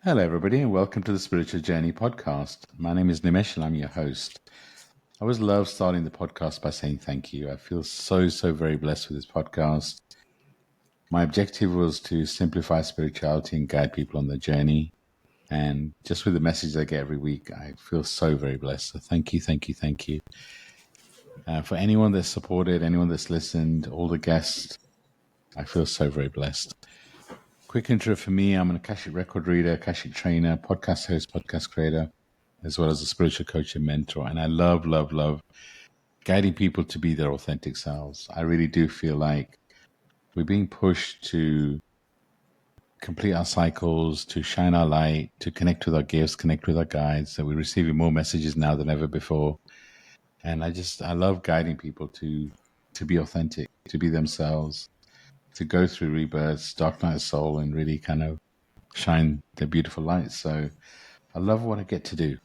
Hello, everybody, and welcome to the Spiritual Journey podcast. My name is Nimesh, and I'm your host. I always love starting the podcast by saying thank you. I feel so very blessed with this podcast. My objective was to simplify spirituality and guide people on their journey. And just with the message I get every week, I feel so very blessed. So thank you. For anyone that's supported, anyone that's listened, all the guests, I feel so very blessed. Quick intro for me. I'm an Akashic record reader, Akashic trainer, podcast host, podcast creator, as well as a spiritual coach and mentor. And I love guiding people to be their authentic selves. I really do feel like we're being pushed to complete our cycles, to shine our light, to connect with our gifts, connect with our guides. So we're receiving more messages now than ever before. And I love guiding people to be authentic, to be themselves, to go through rebirths, dark night of soul, and really kind of shine their beautiful light. So I love what I get to do.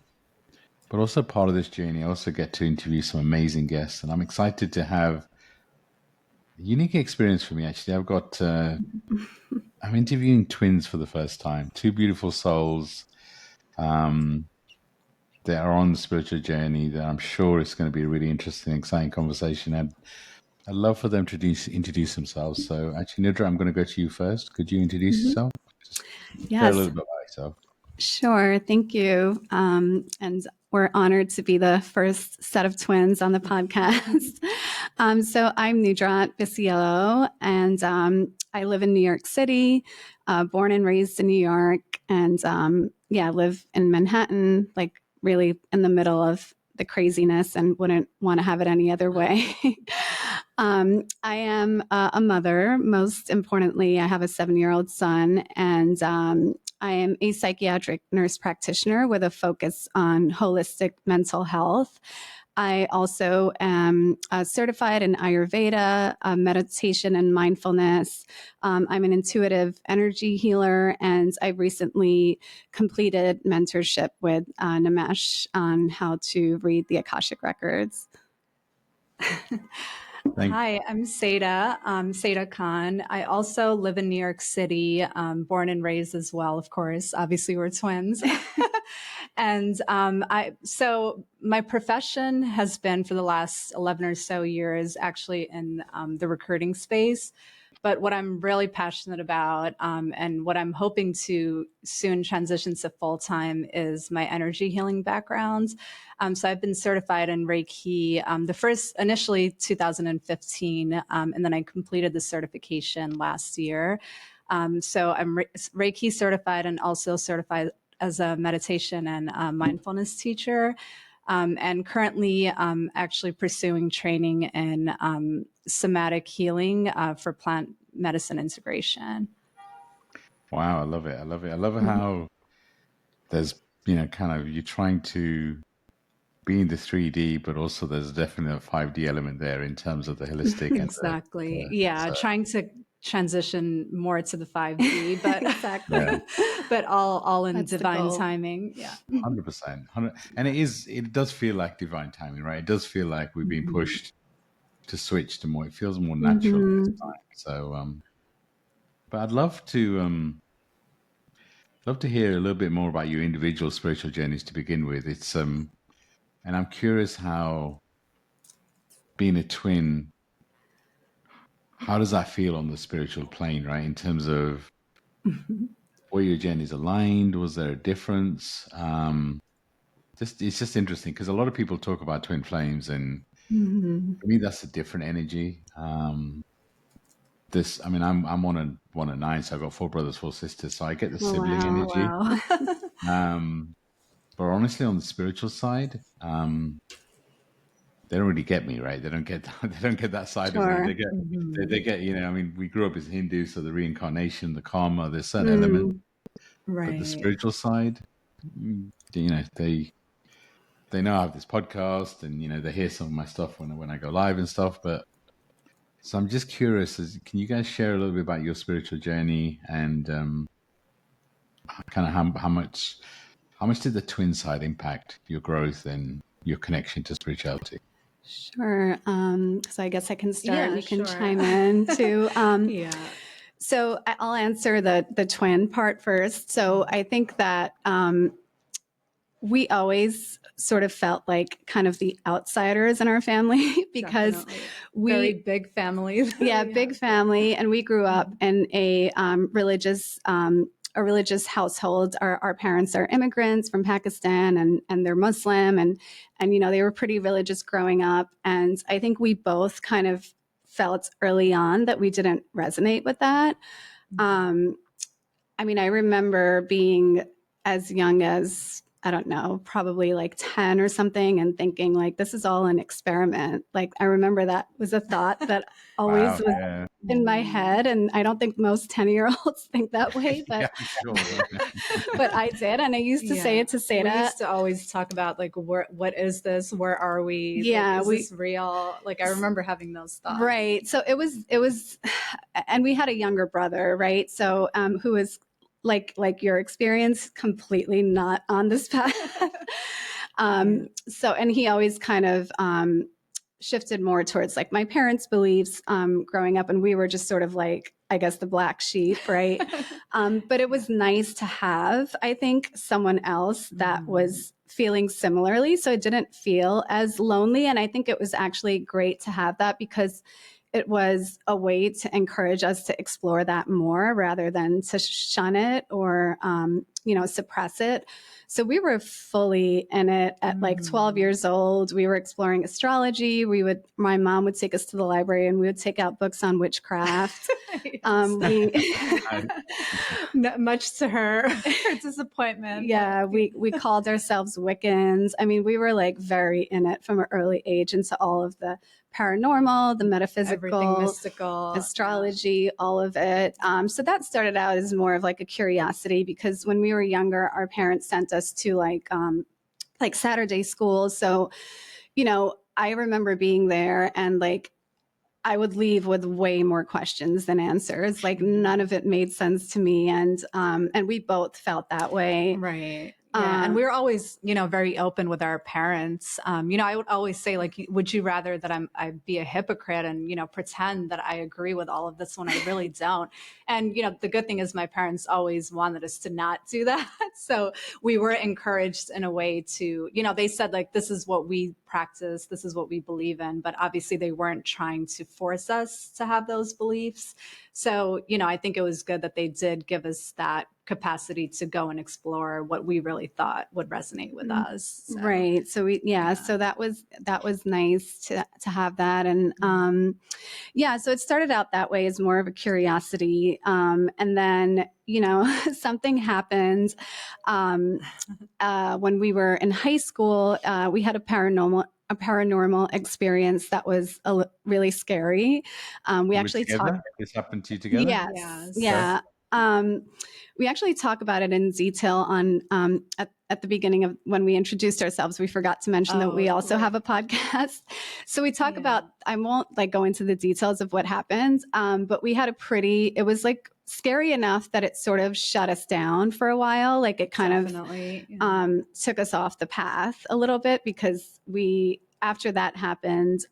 But also part of this journey, I also get to interview some amazing guests. And I'm excited to have a unique experience for me, actually. I'm interviewing twins for the first time, two beautiful souls that are on the spiritual journey that I'm sure it's going to be a really interesting, exciting conversation. And I'd love for them to introduce themselves. So actually, Nudrat, I'm going to go to you first. Could you introduce yourself? Just share a little bit about yourself. Sure. Thank you. And we're honored to be the first set of twins on the podcast. So I'm Nudrat Bisciello, and I live in New York City, born and raised in New York, and live in Manhattan, like really in the middle of the craziness, and wouldn't want to have it any other way. I am a mother. Most importantly, I have a 7-year-old son, and I am a psychiatric nurse practitioner with a focus on holistic mental health. I also am certified in Ayurveda, meditation and mindfulness. I'm an intuitive energy healer, and I recently completed mentorship with Nimesh on how to read the Akashic records. Hi, I'm Saidah, Saidah Khan. I also live in New York City, born and raised as well, of course. Obviously, we're twins. And so my profession has been for the last 11 or so years actually in the recruiting space. But what I'm really passionate about and what I'm hoping to soon transition to full-time is my energy healing background. So I've been certified in Reiki, the first initially 2015, and then I completed the certification last year. So I'm Reiki certified and also certified as a meditation and mindfulness teacher. And currently actually pursuing training in somatic healing for plant medicine integration. Wow, I love it. I love how there's, kind of you're trying to be in the 3D, but also there's definitely a 5D element there in terms of the holistic. Exactly. Trying to transition more to the 5D, but exactly. but all in That's divine timing. Yeah. 100%. And it does feel like divine timing, right? It does feel like we've been pushed to switch to more, it feels more natural this time. So, but I'd love to hear a little bit more about your individual spiritual journeys to begin with. It's, and I'm curious how being a twin, how does that feel on the spiritual plane, right? In terms of were your journeys aligned? Was there a difference? It's just interesting because a lot of people talk about twin flames, and for me, that's a different energy. I'm one of 9, so I've got 4 brothers, 4 sisters, so I get the sibling energy. Wow. But honestly, on the spiritual side, they don't really get me, right? They don't get that side of me. They get, we grew up as Hindus, so the reincarnation, the karma, there's certain elements. Right. But the spiritual side, they know I have this podcast, and they hear some of my stuff when I go live and stuff. But so I'm just curious, can you guys share a little bit about your spiritual journey and kind of how much did the twin side impact your growth and your connection to spirituality? Sure. So I guess I can start. You can chime in too. So I'll answer the twin part first. So I think that we always sort of felt like kind of the outsiders in our family because Definitely. we Very big family. yeah, big family, and we grew up in a religious household. Our parents are immigrants from Pakistan, and they're Muslim, and they were pretty religious growing up. And I think we both kind of felt early on that we didn't resonate with that. I mean, I remember being as young as, I don't know, probably like 10 or something, and thinking like, this is all an experiment. Like, I remember that was a thought that always was in my head. And I don't think most 10-year-olds think that way, but, but I did. And I used to say it to Saidah. We used to always talk about like, what is this? Where are we? Yeah. Like, is this real? Like, I remember having those thoughts. Right. So it was, and we had a younger brother, right? So, who was like your experience, completely not on this path. So, and he always kind of shifted more towards like my parents' beliefs growing up, and we were just sort of like, I guess, the black sheep, right? But it was nice to have, I think, someone else that was feeling similarly, so it didn't feel as lonely. And I think it was actually great to have that, because it was a way to encourage us to explore that more rather than to shun it or, suppress it. So we were fully in it at like 12 years old. We were exploring astrology. My mom would take us to the library, and we would take out books on witchcraft. Much to her disappointment. Yeah, we called ourselves Wiccans. I mean, we were like very in it from an early age into all of the paranormal, the metaphysical, everything mystical, astrology, all of it. So that started out as more of like a curiosity, because when we were younger, our parents sent us to like Saturday school. So, I remember being there, and like I would leave with way more questions than answers. Like none of it made sense to me, and we both felt that way. Right. Yeah. And we were always, very open with our parents. I would always say, like, would you rather that I be a hypocrite and, pretend that I agree with all of this when I really don't? And, the good thing is my parents always wanted us to not do that. So we were encouraged in a way to, they said, like, this is what we practice, this is what we believe in. But obviously they weren't trying to force us to have those beliefs. So, I think it was good that they did give us that capacity to go and explore what we really thought would resonate with us. So. Right. So so that was nice to have that. And so it started out that way as more of a curiosity. And then, something happened when we were in high school. We had a paranormal experience that was really scary. We actually talked. This happened to you together? Yes. Yeah. We actually talk about it in detail on at the beginning of when we introduced ourselves. We forgot to mention that we also have a podcast. So we talk about, I won't like go into the details of what happened, but we had it was like scary enough that it sort of shut us down for a while. Like it kind of took us off the path a little bit, because after that happened,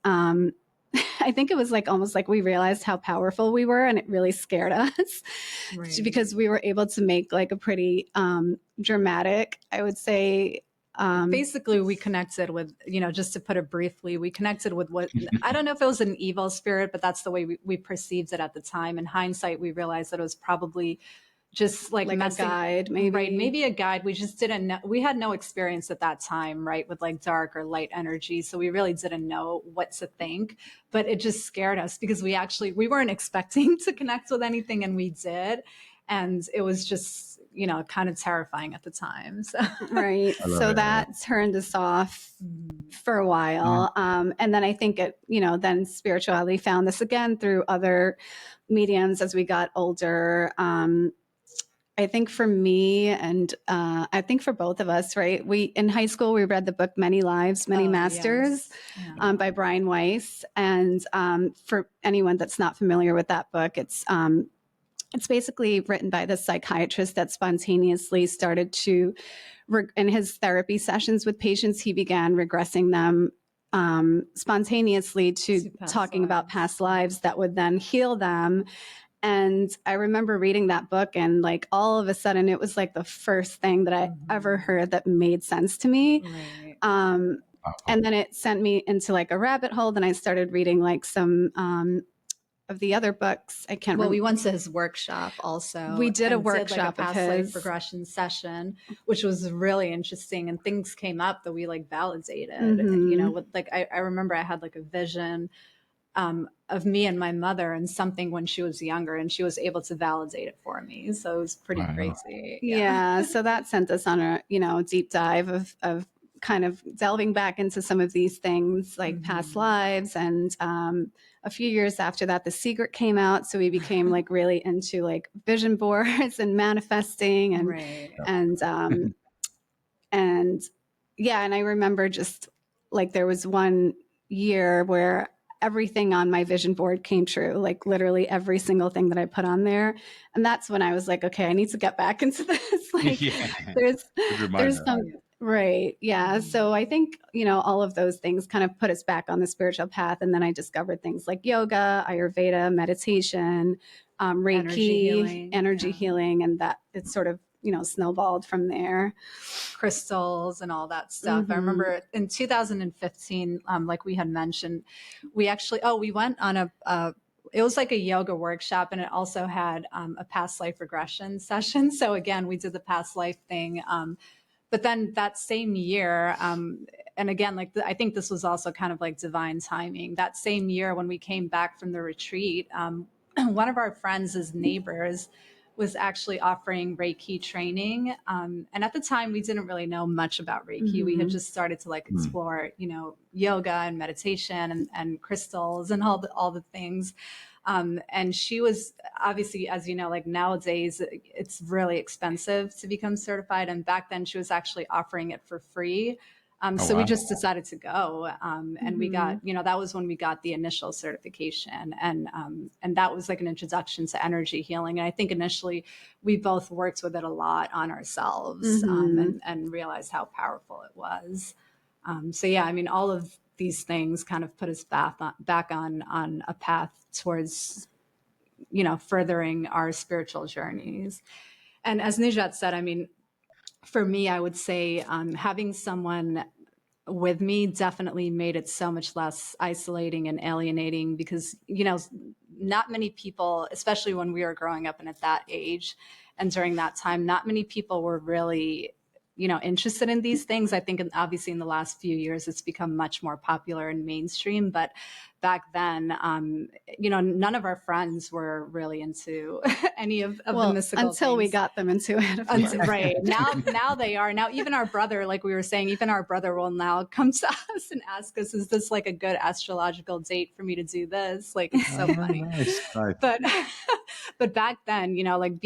I think it was like almost like we realized how powerful we were, and it really scared us because we were able to make like a pretty dramatic, I would say. Basically, we connected with, just to put it briefly, we connected with what, I don't know if it was an evil spirit, but that's the way we perceived it at the time. In hindsight, we realized that it was probably just like a guide, maybe. Right, maybe a guide. We just didn't know. We had no experience at that time, right, with like dark or light energy. So we really didn't know what to think. But it just scared us because we weren't expecting to connect with anything, and we did. And it was just, kind of terrifying at the time. So. Right. So that turned us off for a while. And then I think then spirituality found us again through other mediums as we got older. I think for me, and I think for both of us, right? In high school, we read the book Many Lives, Many Masters by Brian Weiss. And for anyone that's not familiar with that book, it's basically written by the psychiatrist that spontaneously started to, in his therapy sessions with patients, he began regressing them spontaneously to talking about past lives that would then heal them. And I remember reading that book, and like all of a sudden it was like the first thing that I ever heard that made sense to me. Right. And then it sent me into like a rabbit hole. Then I started reading like some of the other books. I can't Well, remember. we went to his workshop also. We did a and workshop like a of past life his. regression session, which was really interesting. And things came up that we like validated, Mhm. you know, with like, I remember I had like a vision of me and my mother and something when she was younger, and she was able to validate it for me. So it was pretty Wow. crazy. Yeah. So that sent us on a, you know, deep dive of kind of delving back into some of these things like past lives. And a few years after that, The Secret came out. So we became like really into like vision boards and manifesting and, Right. and yeah. And I remember just like there was one year where everything on my vision board came true, like literally every single thing that I put on there. And that's when I was like, okay, I need to get back into this. Like Good there's reminder. some, right. Yeah. So I think, you know, all of those things kind of put us back on the spiritual path. And then I discovered things like yoga, Ayurveda, meditation, Reiki, energy healing, and that it's sort of, you know, snowballed from there. Crystals and all that stuff. I remember in 2015, like we had mentioned, we actually, we went on it was like a yoga workshop, and it also had a past life regression session. So again, we did the past life thing. But then that same year, and again, like I think this was also kind of like divine timing. That same year when we came back from the retreat, one of our friends' neighbors was actually offering Reiki training. And at the time, we didn't really know much about Reiki. We had just started to like explore, you know, yoga and meditation and crystals and all the things. And she was obviously, as you know, like nowadays, it's really expensive to become certified. And back then she was actually offering it for free. So we just decided to go. And we got, you know, that was when we got the initial certification. And that was like an introduction to energy healing. And I think initially we both worked with it a lot on ourselves and realized how powerful it was. So yeah, I mean, all of these things kind of put us back on a path towards, you know, furthering our spiritual journeys. And as Nudrat said, I mean, for me, I would say having someone with me definitely made it so much less isolating and alienating, because, you know, not many people, especially when we were growing up and at that age and during that time, not many people were really, you know, interested in these things. I think obviously in the last few years, it's become much more popular and mainstream. But back then, you know, none of our friends were really into any of the mystical until things. We got them into it. Right. Now they are. Now even our brother, like we were saying, even our brother will now come to us and ask us, is this like a good astrological date for me to do this? Like, it's so funny. Nice. But back then, you know, like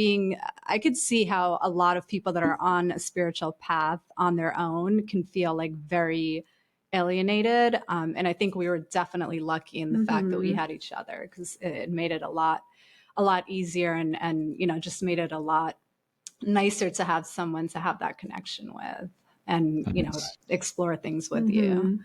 I could see how a lot of people that are on a spiritual path on their own can feel like very alienated. And I think we were definitely lucky in the fact that we had each other, because it made it a lot easier and, you know, just made it a lot nicer to have someone to have that connection with and, you know, explore things with you.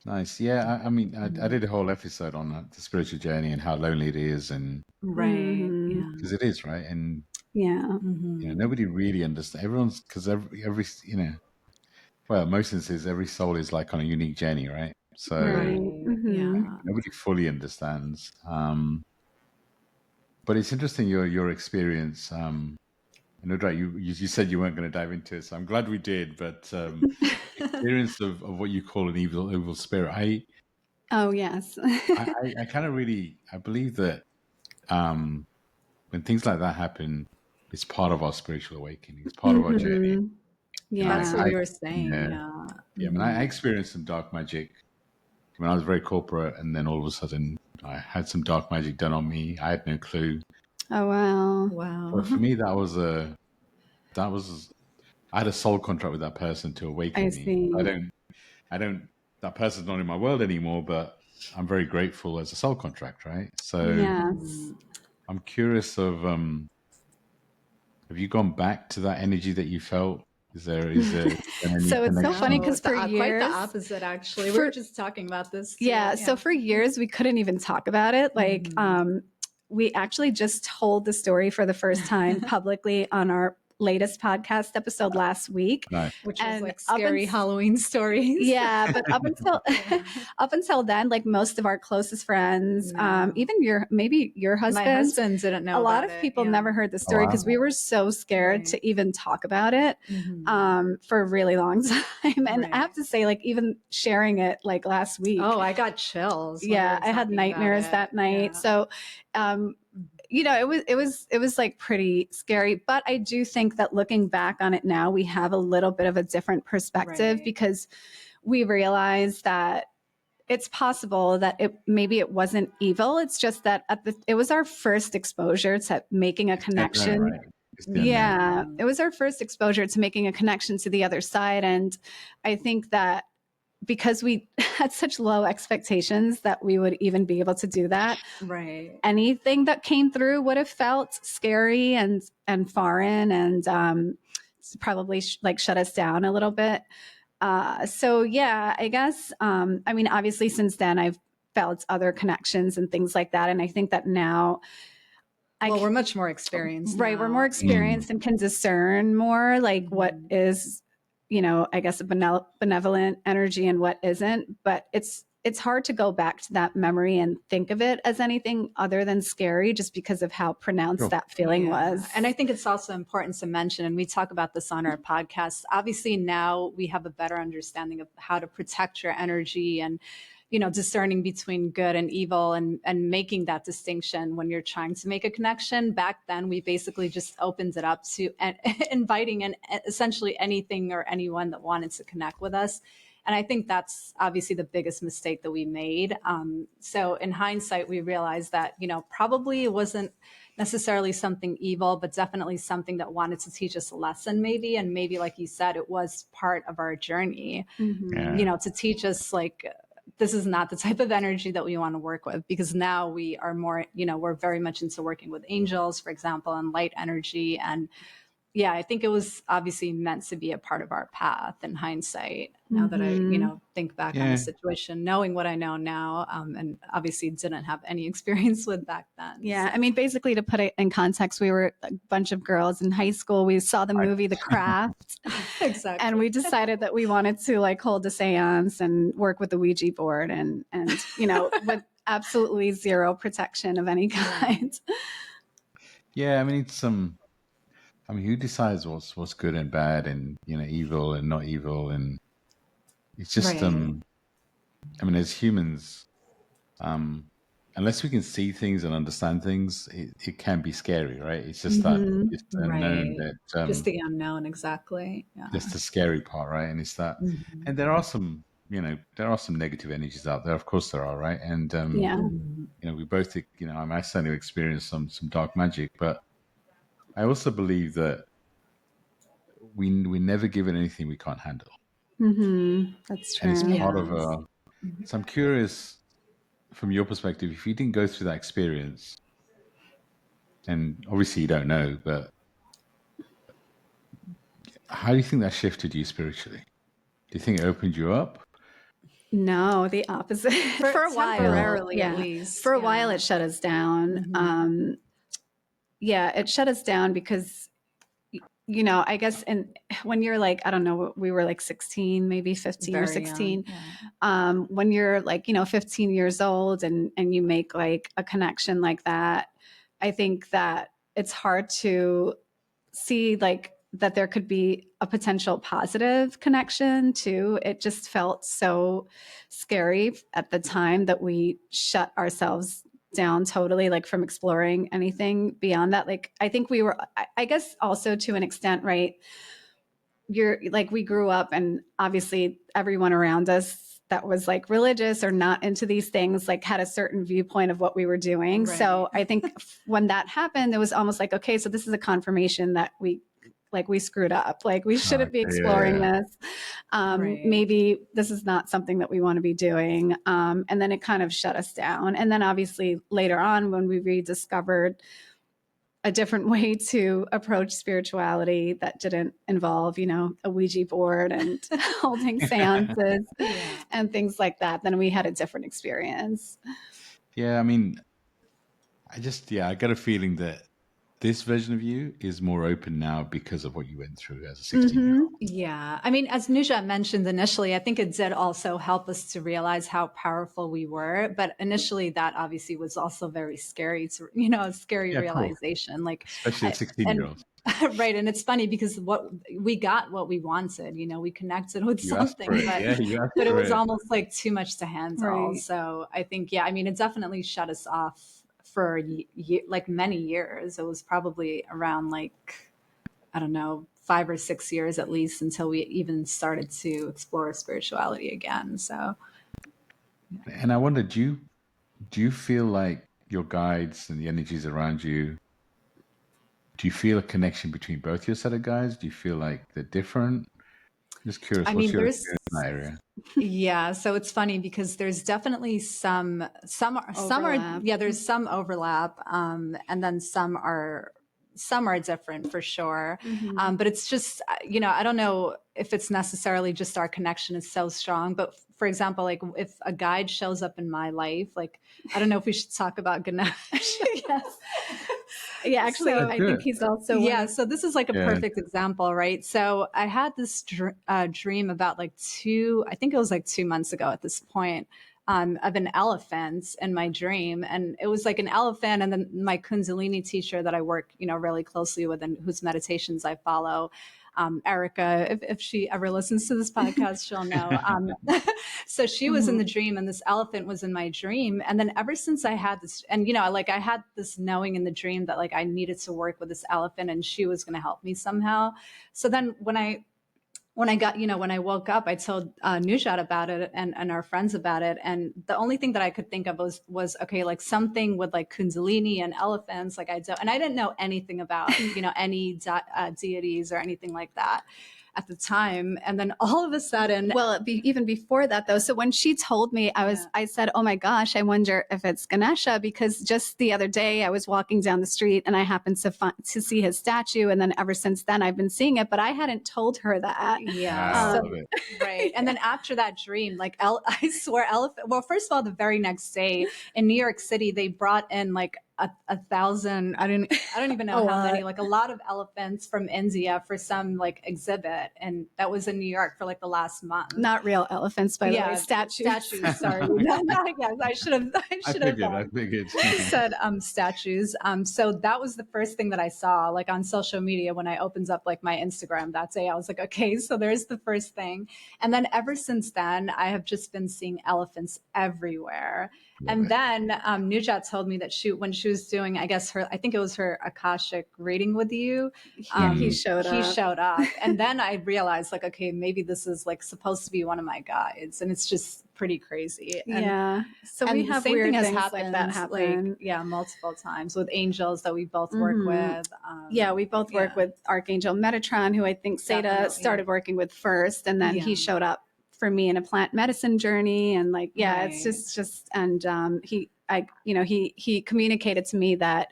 Nice. Yeah. I mean, I did a whole episode on the spiritual journey and how lonely it is, and Right. because it is, right? And Yeah. you know, nobody really understands. Everyone's, because every you know, well, most instances, every soul is like on a unique journey, right? So nobody fully understands. But it's interesting your experience. I know, right? You said you weren't going to dive into it, so I'm glad we did. But experience of what you call an evil spirit. Oh yes. I kind of really I believe that when things like that happen, it's part of our spiritual awakening. It's part of our journey. Yeah. That's what we were saying. Yeah. I mean, I experienced some dark magic when I was very corporate, and then all of a sudden, I had some dark magic done on me. I had no clue. Oh wow. Wow. But for me, I had a soul contract with that person to awaken me. I don't. That person's not in my world anymore, but I'm very grateful as a soul contract, right? So yes. I'm curious of have you gone back to that energy that you felt? Is there any So it's so funny because for years, quite the opposite, actually. We were just talking about this too. Yeah. So for years we couldn't even talk about it. Like we actually just told the story for the first time publicly on our latest podcast episode last week. Nice. Which was And like scary Halloween stories. Yeah, but up until then, like most of our closest friends, even maybe your husband, my husband didn't know. A lot of people never heard the story because we were so scared to even talk about it for a really long time. And I have to say, like even sharing it like last week, I got chills. Yeah, I had nightmares that night. Yeah. So, you know, it was like pretty scary, but I do think that looking back on it now, we have a little bit of a different perspective because we realize that it's possible that maybe it wasn't evil. It's just that it was our first exposure to making a connection. Right. Yeah, it was our first exposure to making a connection to the other side. And I think that because we had such low expectations that we would even be able to do that. Right. Anything that came through would have felt scary and foreign and probably like shut us down a little bit. So yeah, I guess, I mean, obviously since then I've felt other connections and things like that. And I think that now we're much more experienced. Right. Now. We're more experienced and can discern more like what is, you know, I guess a benevolent energy and what isn't, but it's hard to go back to that memory and think of it as anything other than scary just because of how pronounced that feeling was. And I think it's also important to mention, and we talk about this on our podcast, obviously now we have a better understanding of how to protect your energy and, you know, discerning between good and evil and making that distinction when you're trying to make a connection. Back then, we basically just opened it up to inviting and essentially anything or anyone that wanted to connect with us. And I think that's obviously the biggest mistake that we made. So in hindsight, we realized that, you know, probably it wasn't necessarily something evil, but definitely something that wanted to teach us a lesson maybe. And maybe, like you said, it was part of our journey, you know, to teach us like, this is not the type of energy that we want to work with, because now we are more, you know, we're very much into working with angels, for example, and light energy. And yeah, I think it was obviously meant to be a part of our path in hindsight. Now that I, you know, think back on the situation, knowing what I know now, and obviously didn't have any experience with back then. Yeah. So. I mean, basically to put it in context, we were a bunch of girls in high school. We saw the movie The Craft. Exactly. And we decided that we wanted to like hold a seance and work with the Ouija board and you know, with absolutely zero protection of any kind. Yeah. I mean, it's I mean, who decides what's good and bad and, you know, evil and not evil? And it's just, I mean, as humans, unless we can see things and understand things, it can be scary, right? It's just that it's the unknown that just the unknown, exactly. Yeah. That's the scary part, right? And it's that, and there are some, you know, there are some negative energies out there. Of course, there are, right? And you know, we both, you know, I certainly experienced some dark magic, but I also believe that we're never given anything we can't handle. That's true. And it's part of a. So I'm curious, from your perspective, if you didn't go through that experience, and obviously you don't know, but how do you think that shifted you spiritually? Do you think it opened you up? No, the opposite. For a while, temporarily at least. For a while, it shut us down. It shut us down because, you know, I guess, and when you're like, I don't know, we were like 16, maybe 15 Very or 16. When you're like, you know, 15 years old and you make like a connection like that, I think that it's hard to see like that there could be a potential positive connection too. It just felt so scary at the time that we shut ourselves down totally, like from exploring anything beyond that. Like, I think we were, I guess also to an extent, right? You're like, we grew up and obviously everyone around us that was like religious or not into these things, like had a certain viewpoint of what we were doing. Right. So I think when that happened, it was almost like, okay, so this is a confirmation that we screwed up. Like we shouldn't be exploring this. Maybe this is not something that we want to be doing. And then it kind of shut us down. And then obviously later on, when we rediscovered a different way to approach spirituality that didn't involve, you know, a Ouija board and holding seances and things like that, then we had a different experience. Yeah, I mean, I got a feeling that this version of you is more open now because of what you went through as a 16-year-old. Yeah. I mean, as Nujat mentioned initially, I think it did also help us to realize how powerful we were. But initially, that obviously was also very scary to, a scary realization. Like, especially a 16-year-old. Right. And it's funny because we got what we wanted, we connected with something, but it was almost like too much to handle. Right. So I think, it definitely shut us off for like many years. It was probably around I don't know, 5 or 6 years at least until we even started to explore spirituality again. So. And I wonder, do you feel like your guides and the energies around you, do you feel a connection between both your set of guides? Do you feel like they're different? I'm just curious, what's your experience in that area? Yeah, so it's funny because there's definitely some are there's some overlap, and then some are different for sure. But it's just, I don't know if it's necessarily just our connection is so strong, but for example, like if a guide shows up in my life, like, I don't know if we should talk about Ganesh. Yes. Yeah, actually, so, I think he's also so this is like a perfect example, right? So I had this dream about I think it was 2 months ago at this point, of an elephant in my dream, and it was like an elephant, and then my Kundalini teacher that I work, really closely with and whose meditations I follow. Erica, if she ever listens to this podcast, she'll know. So she was in the dream and this elephant was in my dream. And then ever since I had this, and I had this knowing in the dream that I needed to work with this elephant and she was going to help me somehow. So then when I woke up, I told Nujat about it and our friends about it. And the only thing that I could think of was okay, something with Kundalini and elephants. I didn't know anything about, any deities or anything like that at the time. And then all of a sudden, even before that though. So when she told me, I said, oh my gosh, I wonder if it's Ganesha, because just the other day I was walking down the street and I happened to see his statue. And then ever since then I've been seeing it, but I hadn't told her that. Yeah. Right. And then after that dream, I swear elephant, well, first of all, the very next day in New York City, they brought in 1,000, I don't even know how many, a lot of elephants from India for some exhibit, and that was in New York for the last month. Not real elephants, by the way, statues. Sorry, yes, I should have said statues. So that was the first thing that I saw on social media when I opened up my Instagram that day. I was like, okay, so there's the first thing, and then ever since then I have just been seeing elephants everywhere. And then Nujat told me that when she was doing, I think it was her Akashic reading with you, he showed up. And then I realized okay, maybe this is supposed to be one of my guides, and it's just pretty crazy. So we have weird things like that happen. Multiple times with angels that we both work with. We both work with Archangel Metatron, who I think Saidah started working with first, and then he showed up for me in a plant medicine journey. And it's just, and he communicated to me that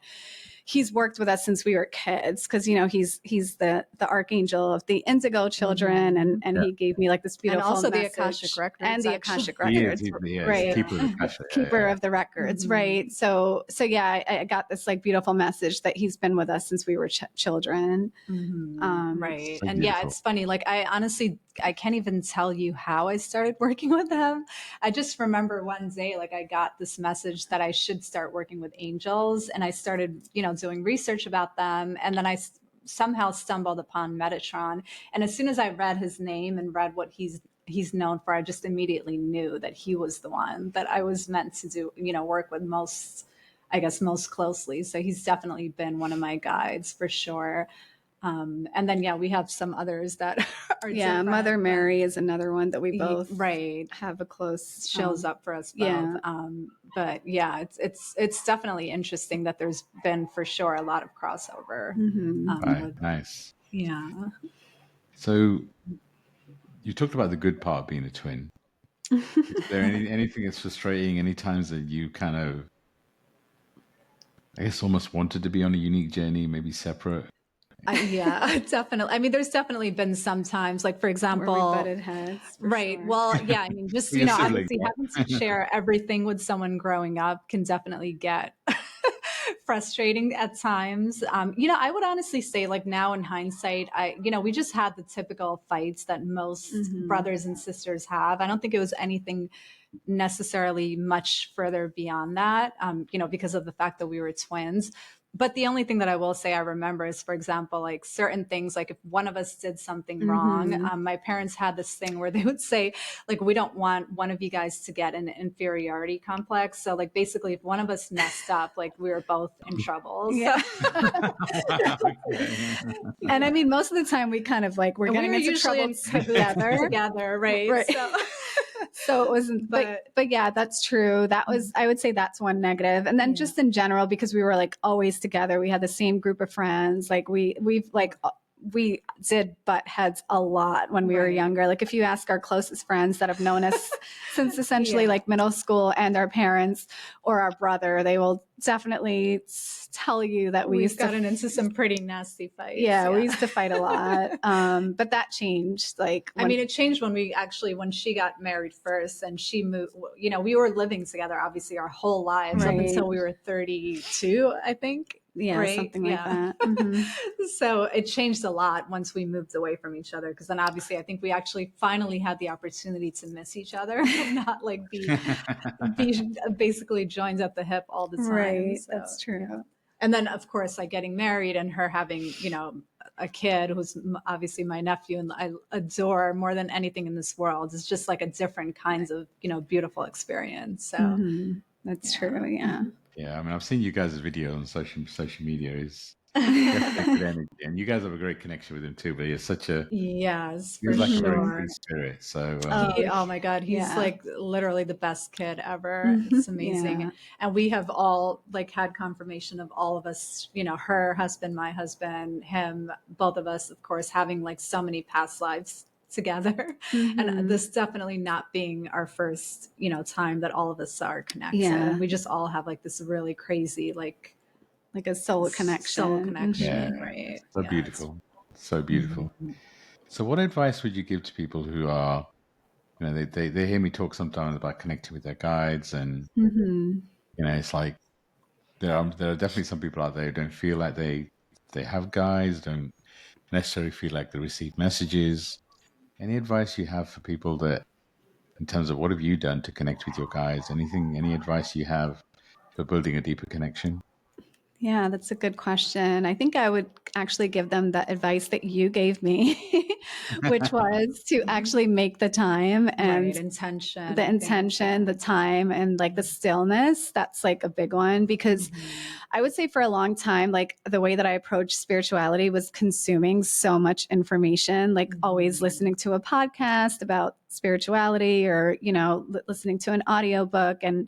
he's worked with us since we were kids, because he's the archangel of the indigo children, and he gave me this beautiful and also message. the Akashic records, and the Akashic records, right? Keeper of the records, right? So I got this beautiful message that he's been with us since we were children, right? So and it's funny. I honestly, I can't even tell you how I started working with him. I just remember one day, I got this message that I should start working with angels, and I started, doing research about them. And then I somehow stumbled upon Metatron. And as soon as I read his name and read what he's known for, I just immediately knew that he was the one that I was meant to do, work with most closely. So he's definitely been one of my guides for sure. And then, we have some others that are different. Mother Mary is another one that we both have a close shows up for us both. But it's definitely interesting that there's been for sure a lot of crossover. Nice. Yeah. So you talked about the good part of being a twin. Is there anything that's frustrating? Any times that you kind of, I guess, almost wanted to be on a unique journey, maybe separate? Definitely. I mean, there's definitely been some times, for example, where we butted heads. Right. Sure. Well, I mean, just, obviously having to share everything with someone growing up can definitely get frustrating at times. I would honestly say, like, now in hindsight, we just had the typical fights that most brothers and sisters have. I don't think it was anything necessarily much further beyond that, because of the fact that we were twins. But the only thing that I will say I remember is, for example, like certain things, like if one of us did something wrong, my parents had this thing where they would say, like, we don't want one of you guys to get an inferiority complex. So like basically if one of us messed up, like we were both in trouble. Yeah. And I mean, most of the time we kind of like, we're getting into trouble together, right? So it wasn't, but yeah, that's true. That was, I would say that's one negative. And then just in general, because we were like always together, we had the same group of friends. Like we did butt heads a lot when we were younger. Like if you ask our closest friends that have known us since essentially like middle school and our parents or our brother, they will definitely tell you that we've gotten into some pretty nasty fights. Yeah, we used to fight a lot. But that changed. Like, it changed when she got married first and she moved, we were living together, obviously our whole lives up until we were 32, I think. Yeah, right? Something like that. So it changed a lot once we moved away from each other, because then obviously I think we actually finally had the opportunity to miss each other and not like be basically joined at the hip all the time. Right, so, that's true. Yeah. And then of course, like getting married and her having, a kid who's obviously my nephew and I adore more than anything in this world. It's just like a different kinds of, beautiful experience. So that's true. Yeah. Yeah, I mean, I've seen you guys' video on social media. Is good energy, and you guys have a great connection with him too. But he's such a he's like a very free spirit. So oh my God, he's like literally the best kid ever. It's amazing, and we have all like had confirmation of all of us. Her husband, my husband, him, both of us, of course, having like so many past lives together, and this definitely not being our first time that all of us are connected. And we just all have like this really crazy like a soul connection, right? So beautiful, so beautiful. So what advice would you give to people who are, they hear me talk sometimes about connecting with their guides, and it's like there are definitely some people out there who don't feel like they have guides, don't necessarily feel like they receive messages. Any advice you have for people that, in terms of what have you done to connect with your guides? Any advice you have for building a deeper connection? Yeah, that's a good question. I think I would actually give them the advice that you gave me, which was to actually make the time and the time and like the stillness. That's like a big one, because I would say for a long time, like the way that I approached spirituality was consuming so much information, like always listening to a podcast about spirituality or, listening to an audiobook. And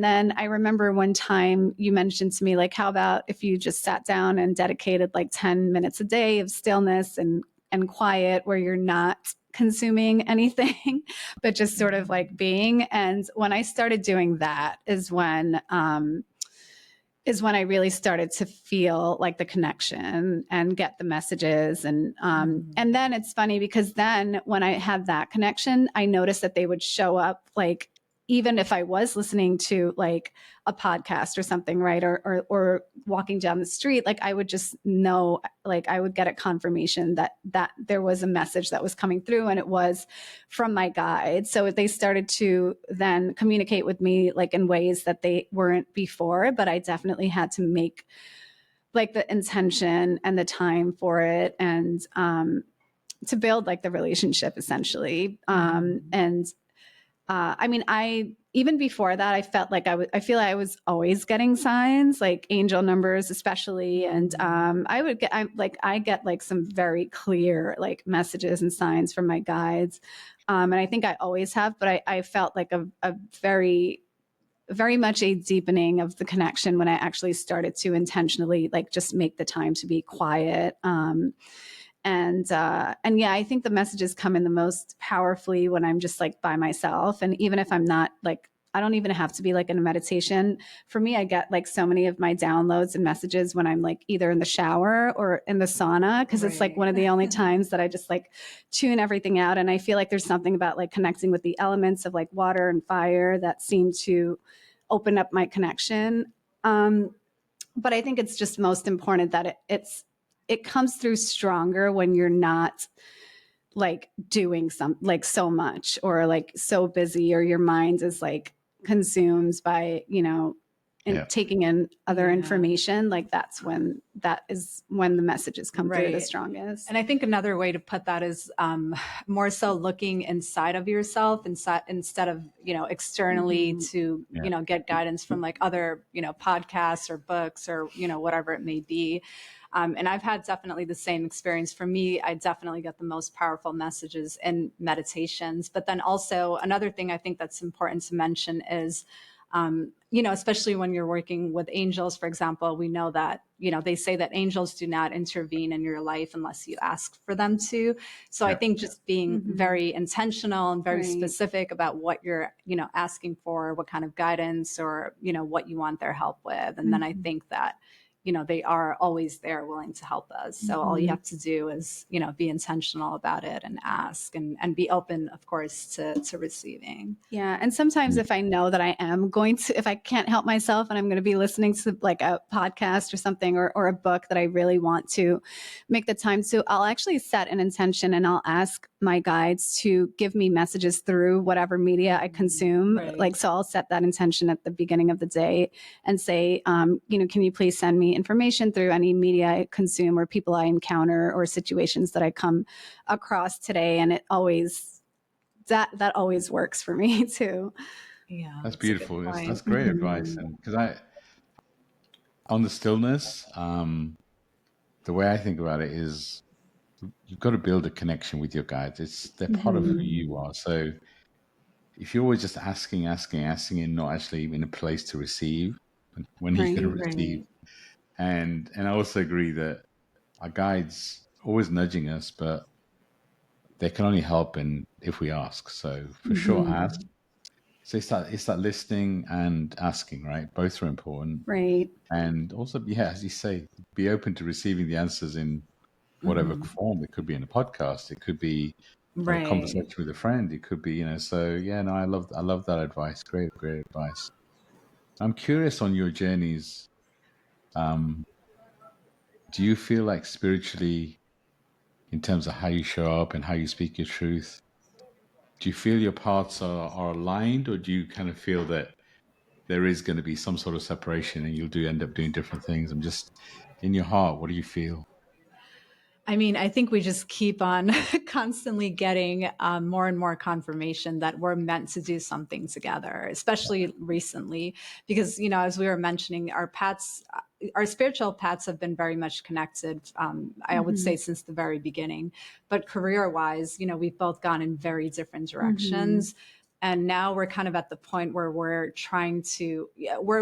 then I remember one time you mentioned to me, like, how about if you just sat down and dedicated like 10 minutes a day of stillness and quiet, where you're not consuming anything, but just sort of like being. And when I started doing that is when I really started to feel like the connection and get the messages. And then it's funny because then when I had that connection, I noticed that they would show up, like, even if I was listening to like a podcast or something, right? Or walking down the street, like I would just know, like I would get a confirmation that there was a message that was coming through, and it was from my guide. So they started to then communicate with me like in ways that they weren't before, but I definitely had to make like the intention and the time for it, and to build like the relationship essentially. I mean, even before that, I felt like I feel like I was always getting signs, like angel numbers, especially. And I get like some very clear like messages and signs from my guides. And I think I always have, but I felt like a very, very much a deepening of the connection when I actually started to intentionally like just make the time to be quiet. And yeah, I think the messages come in the most powerfully when I'm just like by myself. And even if I'm not like, I don't even have to be like in a meditation. For me, I get like so many of my downloads and messages when I'm like either in the shower or in the sauna, because it's like one of the only times that I just like tune everything out. And I feel like there's something about like connecting with the elements of like water and fire that seem to open up my connection. but I think it's just most important that it comes through stronger when you're not like doing like so much or like so busy, or your mind is like consumed by, and taking in other information. Like that is when the messages come through the strongest. And I think another way to put that is more so looking inside of yourself instead of, externally to, get guidance from like other, podcasts or books or, whatever it may be. And I've had definitely the same experience. For me, I definitely get the most powerful messages in meditations. But then also another thing I think that's important to mention is, especially when you're working with angels, for example, we know that, they say that angels do not intervene in your life unless you ask for them to. So I think just being very intentional and very specific about what you're, asking for, what kind of guidance or, what you want their help with. And then I think that, they are always there willing to help us. So all you have to do is, be intentional about it and ask and be open, of course, to receiving. Yeah. And sometimes if I know that I am going to, if I can't help myself and I'm going to be listening to like a podcast or something or a book that I really want to make the time to, I'll actually set an intention and I'll ask my guides to give me messages through whatever media I consume. Like, so I'll set that intention at the beginning of the day and say, can you please send me information through any media I consume or people I encounter or situations that I come across today. And it always, that always works for me too. Yeah. That's beautiful. That's great advice. And because on the stillness, the way I think about it is you've got to build a connection with your guides. They're part of who you are. So if you're always just asking and not actually in a place to receive, when are you going to receive? And I also agree that our guides always nudging us, but they can only help if we ask. So for sure, ask. So it's that listening and asking, right? Both are important. Right. And also, as you say, be open to receiving the answers in whatever form. It could be in a podcast. It could be a conversation with a friend. It could be, so no, I love that advice. Great advice. I'm curious on your journeys. Do you feel like spiritually, in terms of how you show up and how you speak your truth, do you feel your paths are aligned, or do you kind of feel that there is going to be some sort of separation and you'll end up doing different things? I'm just, in your heart, what do you feel? I mean, I think we just keep on constantly getting more and more confirmation that we're meant to do something together, especially recently, because, as we were mentioning, our spiritual paths have been very much connected, I would say, since the very beginning. But career-wise, we've both gone in very different directions. And now we're kind of at the point where we're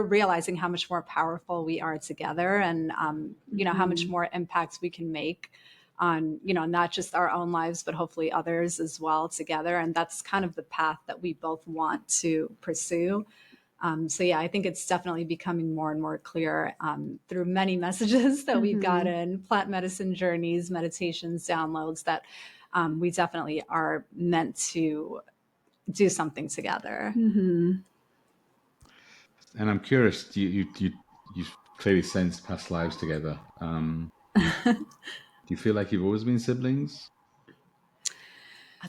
realizing how much more powerful we are together and, how much more impact we can make on, not just our own lives, but hopefully others as well together. And that's kind of the path that we both want to pursue. I think it's definitely becoming more and more clear through many messages that we've gotten, plant medicine journeys, meditations, downloads, that we definitely are meant to do something together. And I'm curious, do you clearly sense past lives together? Do you feel like you've always been siblings?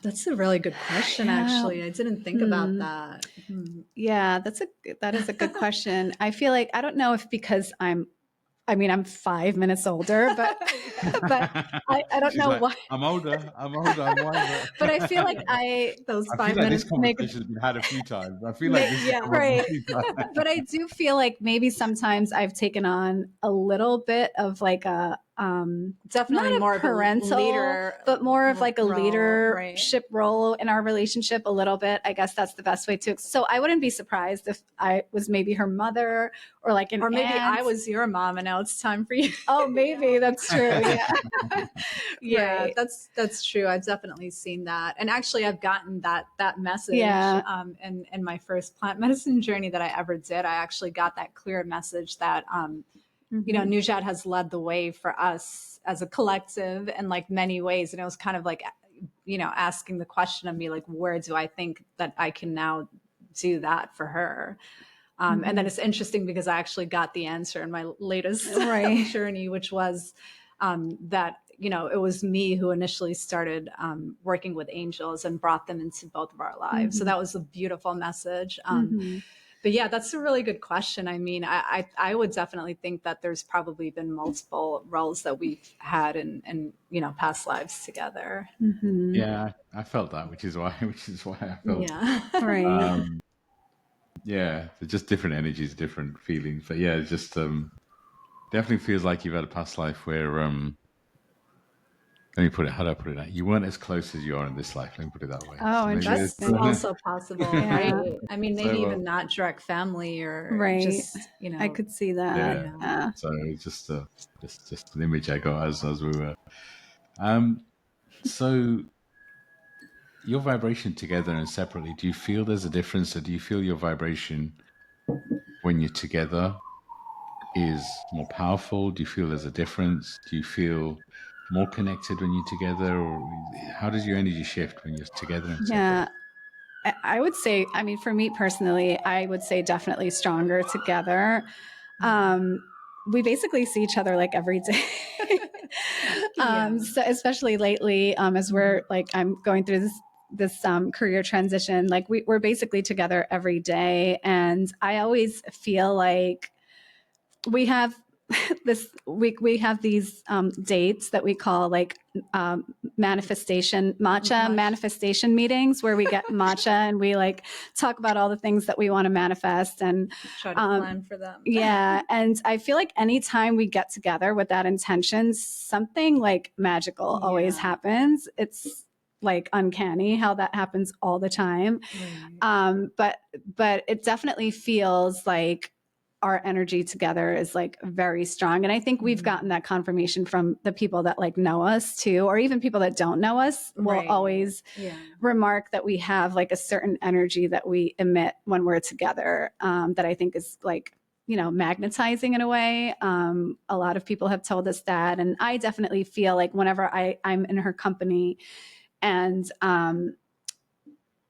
That's a really good question, actually. I didn't think about that. Yeah, that is a good question. I feel like, I don't know if because I'm 5 minutes older, but I don't know why. I'm older. I'm wiser. But I feel like those 5 minutes. This conversation has been had a few times. I feel like this. Yeah, right. But I do feel like maybe sometimes I've taken on a little bit of like a definitely not more a parental, of a leader, but more of like a leadership role in our relationship a little bit. I guess that's the best way to. So I wouldn't be surprised if I was maybe her mother or like an maybe aunt. I was your mom and now it's time for you. Oh, maybe that's true. Yeah. Yeah, right. That's true. I've definitely seen that. And actually I've gotten that message in my first plant medicine journey that I ever did. I actually got that clear message that Nudrat has led the way for us as a collective in like many ways. And it was kind of like, asking the question of me, like, where do I think that I can now do that for her? And then it's interesting because I actually got the answer in my latest journey, which was that, you know, it was me who initially started working with angels and brought them into both of our lives. So that was a beautiful message. But yeah, that's a really good question. I mean, I would definitely think that there's probably been multiple roles that we've had in you know, past lives together. Yeah, I felt that, which is why I felt. Yeah. Yeah, they're just different energies, different feelings. But yeah, it just definitely feels like you've had a past life where let me put it. How do I put it? You weren't as close as you are in this life. Let me put it that way. Oh, So maybe That's also possible, right? I mean, maybe So, even not direct family or just, you know. I could see that. yeah. So it's just an image I got as we were. So your vibration together and separately, do you feel there's a difference? Or do you feel your vibration when you're together is more powerful? Do you feel there's a difference? Do you feel more connected when you're together, or how does your energy shift when you're together and separate? Yeah. I would say, I mean, for me personally, I would say definitely stronger together. We basically see each other like every day. So especially lately, as we're like, I'm going through this career transition, like we're basically together every day. And I always feel like we have we have these dates that we call like manifestation meetings, where we get matcha and we like talk about all the things that we want to manifest and try to plan for them. Yeah. And I feel like anytime we get together with that intention, something like magical always happens. It's like uncanny how that happens all the time. But it definitely feels like our energy together is like very strong. And I think we've gotten that confirmation from the people that like know us too, or even people that don't know us will always remark that we have like a certain energy that we emit when we're together, that I think is like, you know, magnetizing in a way. A lot of people have told us that. And I definitely feel like whenever I'm in her company and,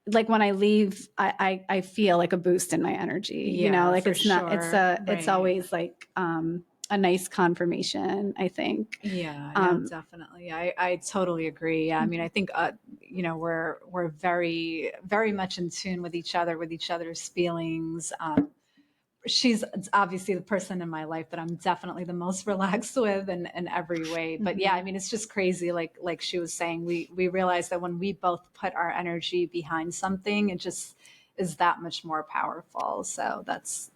like when I leave, I feel like a boost in my energy, you know, like it's always like, a nice confirmation, I think. Yeah, definitely. I totally agree. I mean, I think, you know, we're very, very much in tune with each other's feelings. She's obviously the person in my life that I'm definitely the most relaxed with in every way. But yeah, I mean, it's just crazy. Like she was saying, we realize that when we both put our energy behind something, it just is that much more powerful. So that's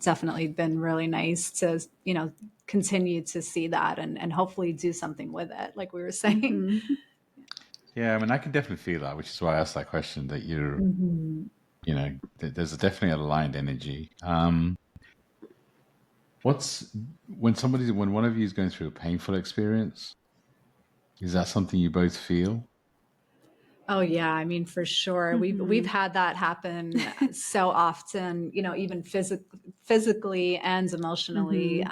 definitely been really nice to, you know, continue to see that and hopefully do something with it, like we were saying. Yeah, I mean, I can definitely feel that, which is why I asked that question, that you're, you know, there's definitely an aligned energy. When one of you is going through a painful experience, is that something you both feel? Oh yeah, I mean, for sure. We've had that happen so often, you know, even physically and emotionally.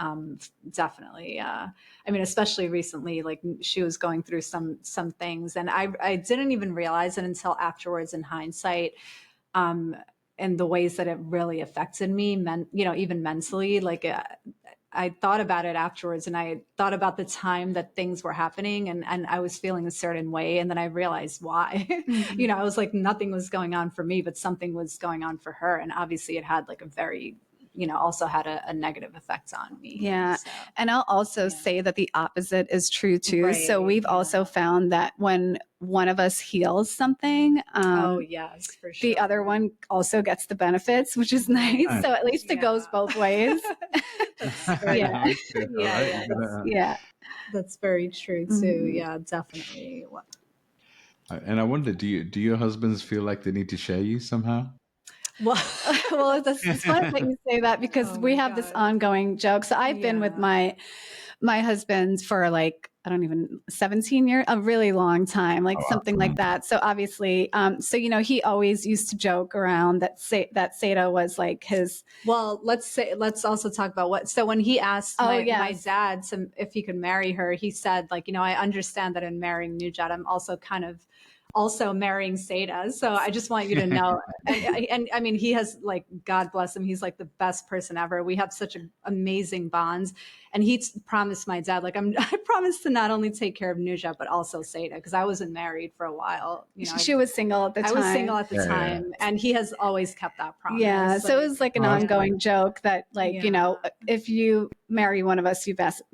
Definitely. I mean, especially recently, like she was going through some things, and I didn't even realize it until afterwards in hindsight. And the ways that it really affected me, you know, even mentally, like I thought about it afterwards, and I thought about the time that things were happening, and I was feeling a certain way. And then I realized why. You know, I was like, nothing was going on for me, but something was going on for her. And obviously it had like a very, you know, also had a negative effect on me. Yeah. So. And I'll also say that the opposite is true too. So we've also found that when one of us heals something, oh yes, for sure, the other one also gets the benefits, which is nice. So at least it goes both ways. That's very true too. Yeah, definitely. And I wonder, do your husbands feel like they need to share you somehow? Well, it's funny that you say that, because we have this ongoing joke. So I've been with my husband for like, I don't even 17 years, a really long time, like something like that. So obviously, so, you know, he always used to joke around that Saidah was like his. Well, let's also talk about so when he asked my dad if he could marry her, he said, like, you know, I understand that in marrying Nudrat, I'm also kind of also marrying Saidah. So I just want you to know. And I mean, he has, like, God bless him, he's like the best person ever. We have such amazing bonds. And he promised my dad, like, I promised to not only take care of Nujat, but also Saidah, because I wasn't married for a while. You know, She was single at the time. I was single at the time, and he has always kept that promise. Yeah. So it was like an ongoing joke that, like, you know, if you marry one of us,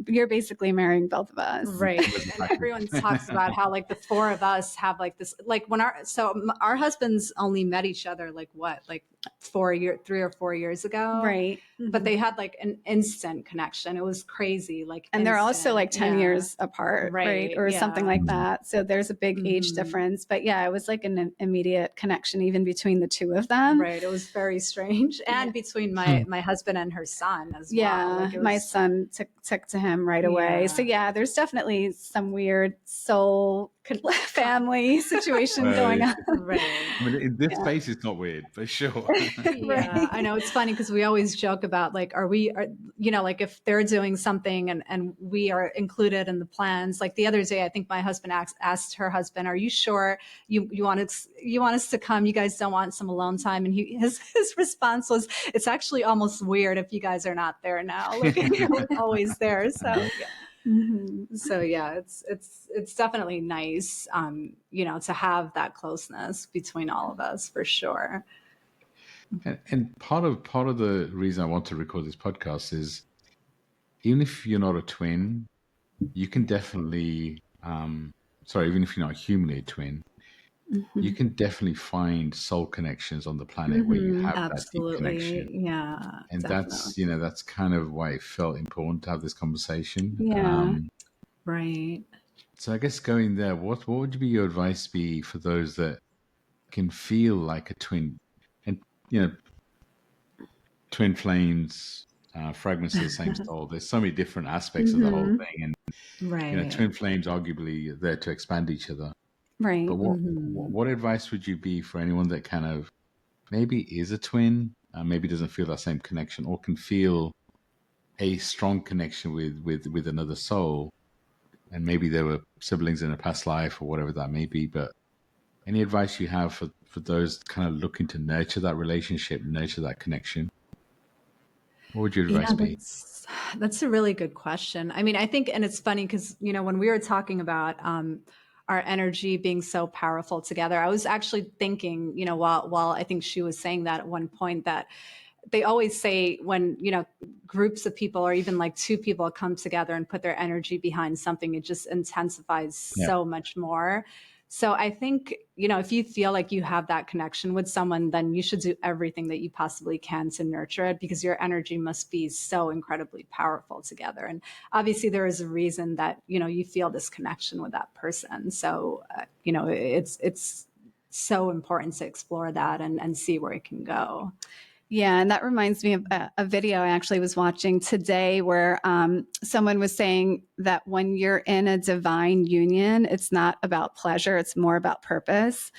you're basically marrying both of us. Right. And everyone talks about how, like, the four of us have, like, this, like, when our husbands only met each other, like, what, like 3 or 4 years ago. Right. But they had, like, an instant connection. It was crazy. Like, and they're also like 10 years apart, right? Or something like that. So there's a big age difference. But yeah, it was like an immediate connection even between the two of them. Right. It was very strange. And between my husband and her son as well. Yeah. Like, my son took to him right away. So yeah, there's definitely some weird soul family situation going on. Right. I mean, in this space, it's not weird, for sure. Yeah, I know. It's funny because we always joke about, like, are you know, like, if they're doing something and we are included in the plans. Like the other day, I think my husband asked her husband, "Are you sure you want us to come? You guys don't want some alone time?" And his response was, "It's actually almost weird if you guys are not there now. Like, you're always there." So yeah. So yeah, it's definitely nice, you know, to have that closeness between all of us, for sure. And part of the reason I want to record this podcast is, even if you're not a twin, you can definitely, even if you're not humanly a twin, you can definitely find soul connections on the planet where you have that deep connection. Yeah. And definitely. that's kind of why it felt important to have this conversation. Yeah. Right. So I guess going there, what would be your advice be for those that can feel like a twin? And, you know, twin flames, fragments of the same soul. There's so many different aspects of the whole thing. And, you know, twin flames arguably are there to expand each other. Right. But what advice would you be for anyone that kind of maybe is a twin, maybe doesn't feel that same connection, or can feel a strong connection with another soul, and maybe they were siblings in a past life or whatever that may be? But any advice you have for those kind of looking to nurture that relationship, nurture that connection? What would your advice be? That's a really good question. I mean, I think, and it's funny because, you know, when we were talking about our energy being so powerful together, I was actually thinking, you know, while I think she was saying that at one point, that they always say when, you know, groups of people or even like two people come together and put their energy behind something, it just intensifies so much more. So I think, you know, if you feel like you have that connection with someone, then you should do everything that you possibly can to nurture it, because your energy must be so incredibly powerful together. And obviously there is a reason that, you know, you feel this connection with that person. So, you know, it's so important to explore that and see where it can go. Yeah, and that reminds me of a video I actually was watching today where someone was saying that when you're in a divine union, it's not about pleasure, it's more about purpose.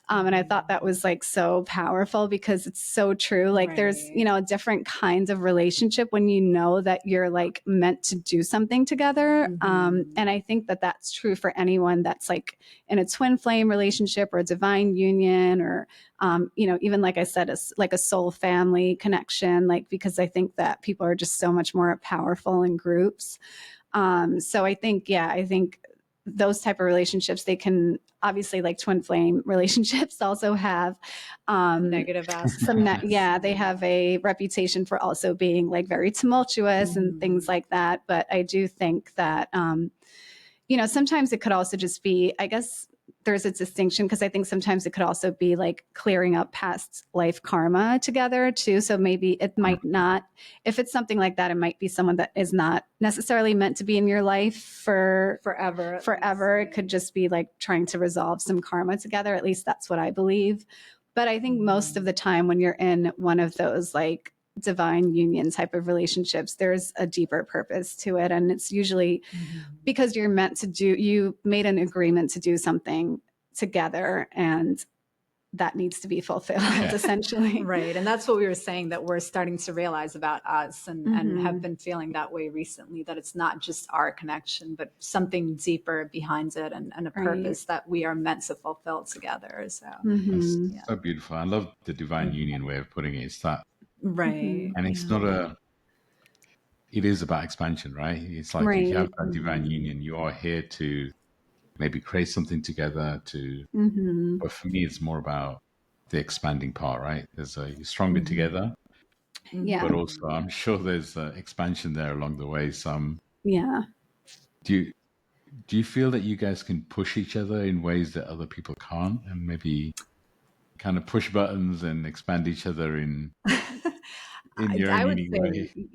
And I thought that was like so powerful because it's so true. Like there's, you know, a different kind of relationship when you know that you're like meant to do something together. And I think that that's true for anyone that's like in a twin flame relationship or a divine union or, you know, even like I said, like a soul family connection, like, because I think that people are just so much more powerful in groups. So I think those type of relationships, they can obviously, like twin flame relationships also have negative aspects. They have a reputation for also being like very tumultuous and things like that. But I do think that, you know, sometimes it could also just be, I guess there's a distinction because I think sometimes it could also be like clearing up past life karma together too. So maybe it might not, if it's something like that, it might be someone that is not necessarily meant to be in your life for forever. It could just be like trying to resolve some karma together. At least that's what I believe. But I think most of the time when you're in one of those like divine union type of relationships, there's a deeper purpose to it. And it's usually because you made an agreement to do something together. And that needs to be fulfilled, essentially. Right. And that's what we were saying, that we're starting to realize about us, and have been feeling that way recently, that it's not just our connection, but something deeper behind it, and a purpose that we are meant to fulfill together. So That's so beautiful. I love the divine union way of putting it. It's that, right. and it's not it is about expansion, right? It's like if you have that divine union, you are here to maybe create something together but for me, it's more about the expanding part, right? You're stronger together, but also I'm sure there's expansion there along the way. Do you feel that you guys can push each other in ways that other people can't, and maybe kind of push buttons and expand each other in your own I would unique say, way?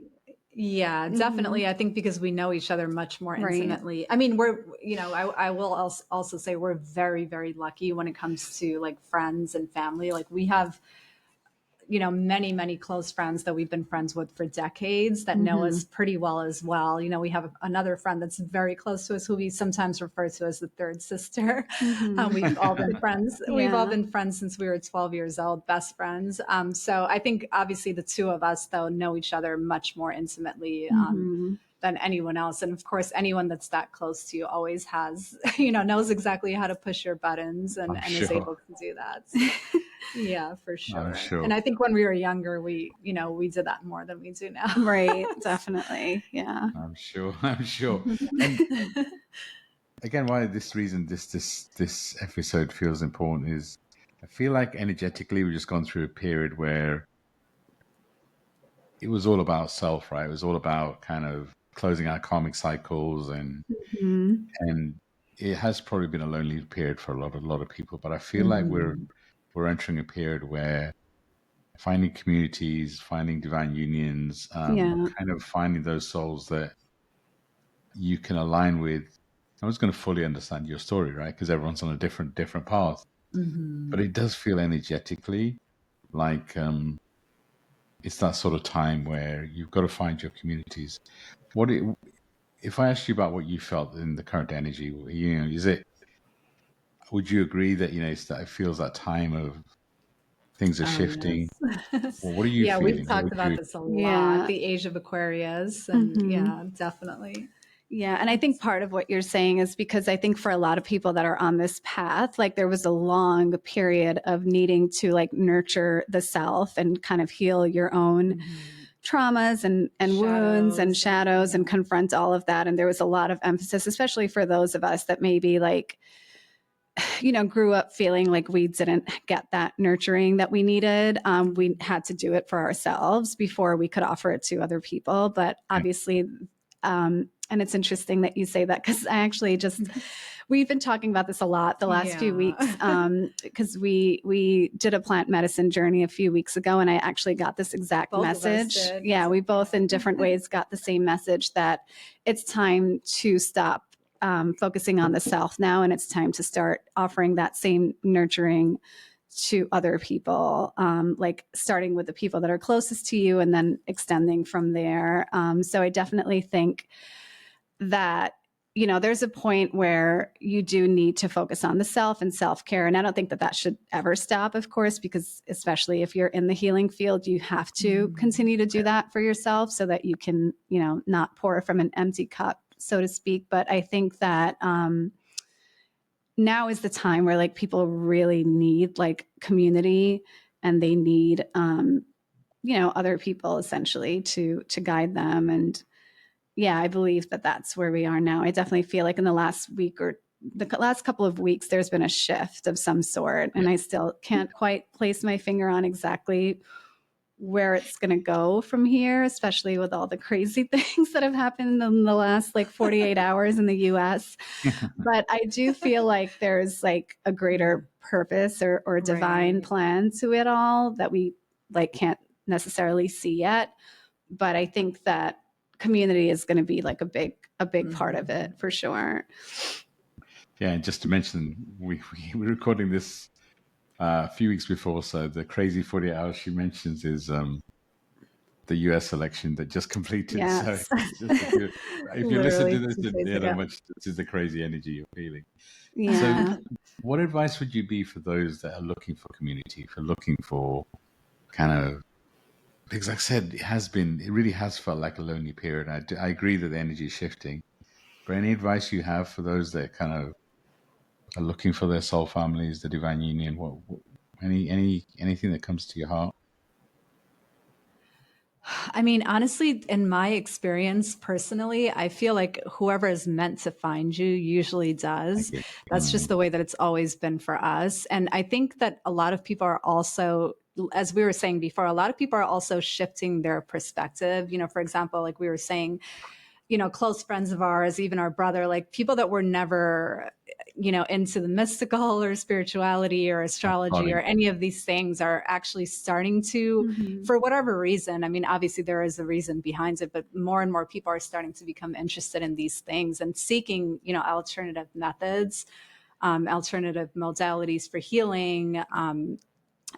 yeah, definitely. I think because we know each other much more intimately. I mean, I will also say we're very, very lucky when it comes to like friends and family. Like we have, many, many close friends that we've been friends with for decades that know us pretty well as well. We have another friend that's very close to us who we sometimes refer to as the third sister. We've all been friends. We've all been friends since we were 12 years old, best friends. So I think obviously the two of us, though, know each other much more intimately than anyone else. And of course, anyone that's that close to you always has, knows exactly how to push your buttons and is able to do that. So, yeah, for sure. I'm sure. And I think when we were younger, we did that more than we do now. Right. Definitely. Yeah. I'm sure. And again, why this reason this episode feels important is I feel like energetically we've just gone through a period where it was all about self, right? It was all about kind of closing our karmic cycles, and it has probably been a lonely period for a lot of people. But I feel like we're entering a period where finding communities, finding divine unions, kind of finding those souls that you can align with. I was going to fully understand your story, right? Because everyone's on a different path. But it does feel energetically like it's that sort of time where you've got to find your communities. If I asked you about what you felt in the current energy, would you agree that, it feels that time of things are shifting? Yes. Well, what are you feeling? We've talked about this a lot. Yeah. The age of Aquarius, and yeah, definitely. Yeah. And I think part of what you're saying is because I think for a lot of people that are on this path, like there was a long period of needing to like nurture the self and kind of heal your own traumas and wounds and shadows and confront all of that. And there was a lot of emphasis, especially for those of us that maybe like, grew up feeling like we didn't get that nurturing that we needed. We had to do it for ourselves before we could offer it to other people. But obviously, and it's interesting that you say that because I actually we've been talking about this a lot the last few weeks because we did a plant medicine journey a few weeks ago, and I actually got this exact message. Yeah, we both in different ways got the same message that it's time to stop focusing on the self now, and it's time to start offering that same nurturing to other people, like starting with the people that are closest to you and then extending from there. So I definitely think that, there's a point where you do need to focus on the self and self-care. And I don't think that should ever stop, of course, because especially if you're in the healing field, you have to continue to do that for yourself so that you can, not pour from an empty cup, so to speak. But I think that now is the time where like people really need like community, and they need other people essentially to guide them. And yeah, I believe that that's where we are now. I definitely feel like in the last week or the last couple of weeks there's been a shift of some sort, and I still can't quite place my finger on exactly where it's going to go from here, especially with all the crazy things that have happened in the last like 48 hours in the US. But I do feel like there's like a greater purpose or divine plan to it all that we like can't necessarily see yet. But I think that community is going to be like a big part of it for sure. Yeah, and just to mention, we're recording this a few weeks before, so the crazy 48 hours she mentions is the US election that just completed. So Yes. if you listen to Literally this, 2 and days ago. this is the crazy energy you're feeling. So Yeah. what advice would you be for those that are looking for community, for looking for kind of, because like I said, it really has felt like a lonely period. I agree that the energy is shifting, but any advice you have for those that kind of are looking for their soul families, the divine union, anything that comes to your heart? I mean, honestly, in my experience personally, I feel like whoever is meant to find you usually Thank does. you. That's just the way that it's always been for us. And I think that a lot of people are also, as we were saying before, a lot of people are also shifting their perspective. You know, for example, like we were saying, you know, close friends of ours, even our brother, like people that were never, you know, into the mystical or spirituality or astrology or any of these things are actually starting to, Mhm. for whatever reason. I mean, obviously there is a reason behind it, but more and more people are starting to become interested in these things and seeking, you know, alternative methods, alternative modalities for healing,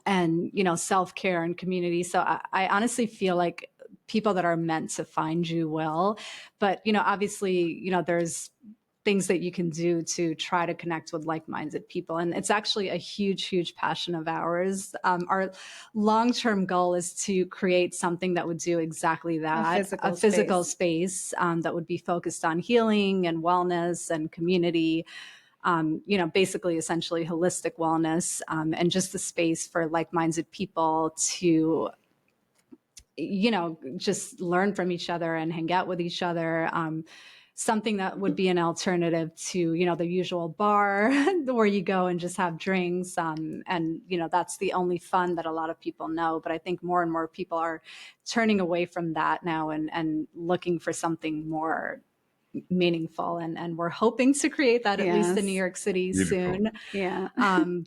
and, you know, self-care and community. So I honestly feel like people that are meant to find you will, but, you know, obviously, you know, there's things that you can do to try to connect with like-minded people. And it's actually a huge passion of ours. Our long-term goal is to create something that would do exactly that, a physical space that would be focused on healing and wellness and community. You know, basically, essentially holistic wellness, and just the space for like-minded people to, you know, just learn from each other and hang out with each other. Something that would be an alternative to, you know, the usual bar where you go and just have drinks. And, you know, that's the only fun that a lot of people know. But I think more and more people are turning away from that now and looking for something more meaningful, and we're hoping to create that, at least in New York City soon. Yeah.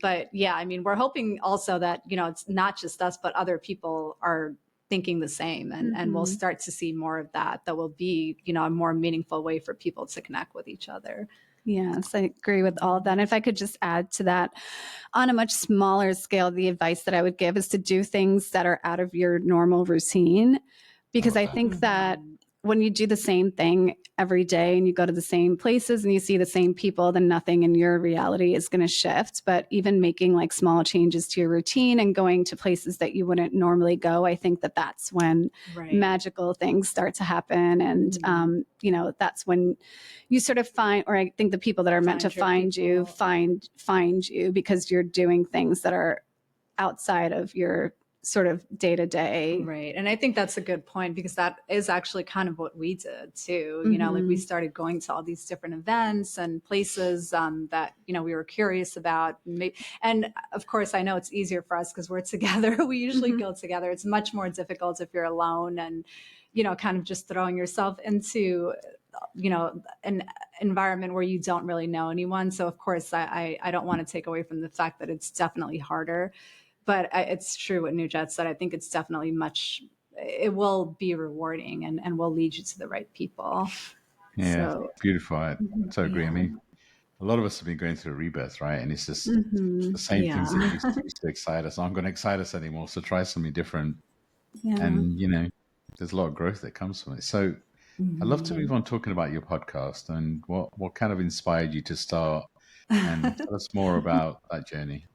But yeah, I mean, we're hoping also that, you know, it's not just us, but other people are thinking the same, and we'll start to see more of that will be, you know, a more meaningful way for people to connect with each other. Yes, I agree with all of that. And if I could just add to that, on a much smaller scale, the advice that I would give is to do things that are out of your normal routine. Because I think that when you do the same thing every day and you go to the same places and you see the same people, then nothing in your reality is going to shift. But even making like small changes to your routine and going to places that you wouldn't normally go, I think that that's when magical things start to happen. And, you know, that's when you sort of find, or I think the people that are meant to find you find you because you're doing things that are outside of your sort of day to day. Right. And I think that's a good point, because that is actually kind of what we did too. You know, like we started going to all these different events and places that, you know, we were curious about. And of course, I know it's easier for us because we're together. We usually go together. It's much more difficult if you're alone and, you know, kind of just throwing yourself into, you know, an environment where you don't really know anyone. So of course, I don't want to take away from the fact that it's definitely harder. But it's true what Nudrat said. I think it's definitely it will be rewarding and will lead you to the right people. Yeah, So beautiful. I so agree. I mean, a lot of us have been going through a rebirth, right? And it's just the same things that used to excite us aren't going to excite us anymore. So try something different. And, you know, there's a lot of growth that comes from it. So I'd love to move on talking about your podcast and what kind of inspired you to start, and tell us more about that journey.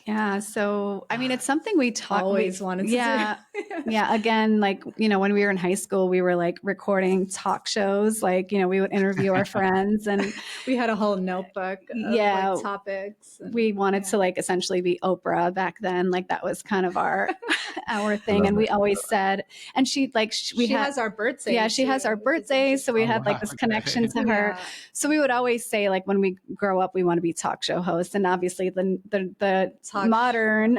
Yeah. So, I mean, it's something we always wanted to do. Yeah. Again, like, you know, when we were in high school, we were like recording talk shows. Like, you know, we would interview our friends and we had a whole notebook of like topics. We wanted to like essentially be Oprah back then. Like that was kind of our thing. And we always said, and she has our birthday. Yeah, she has our birthday. So we had like this connection to her. So we would always say like when we grow up, we want to be talk show hosts. And obviously the modern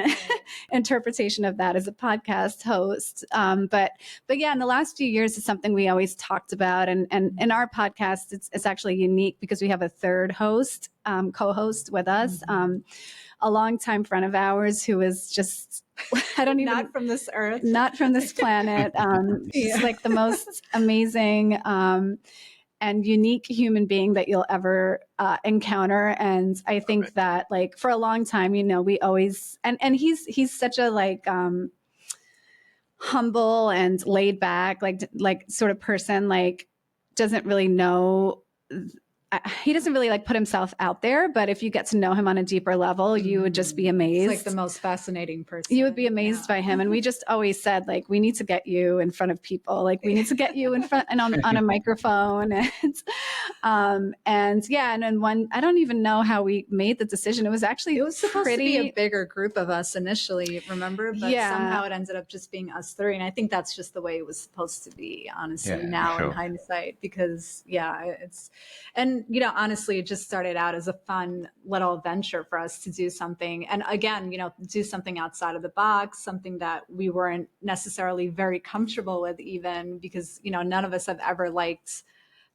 interpretation of that is a podcast host. But yeah, in the last few years, it's something we always talked about. And in our podcast, it's actually unique because we have a third host, co-host with us, a longtime friend of ours who is just, not from this earth, not from this planet. She's like the most amazing and unique human being that you'll ever encounter. And I think that like for a long time, you know, we always, and he's such a like, humble and laid back, like sort of person, like doesn't really know. He doesn't really like put himself out there, but if you get to know him on a deeper level, you would just be amazed. It's like the most fascinating person. You would be amazed by him. And we just always said, like, we need to get you in front of people. Like, we need to get you in front and on a microphone. And then one, I don't even know how we made the decision. It was supposed to be a bigger group of us initially, remember? But somehow it ended up just being us three. And I think that's just the way it was supposed to be, honestly, in hindsight, because and honestly, it just started out as a fun little venture for us to do something. And again, do something outside of the box, something that we weren't necessarily very comfortable with, even because, none of us have ever liked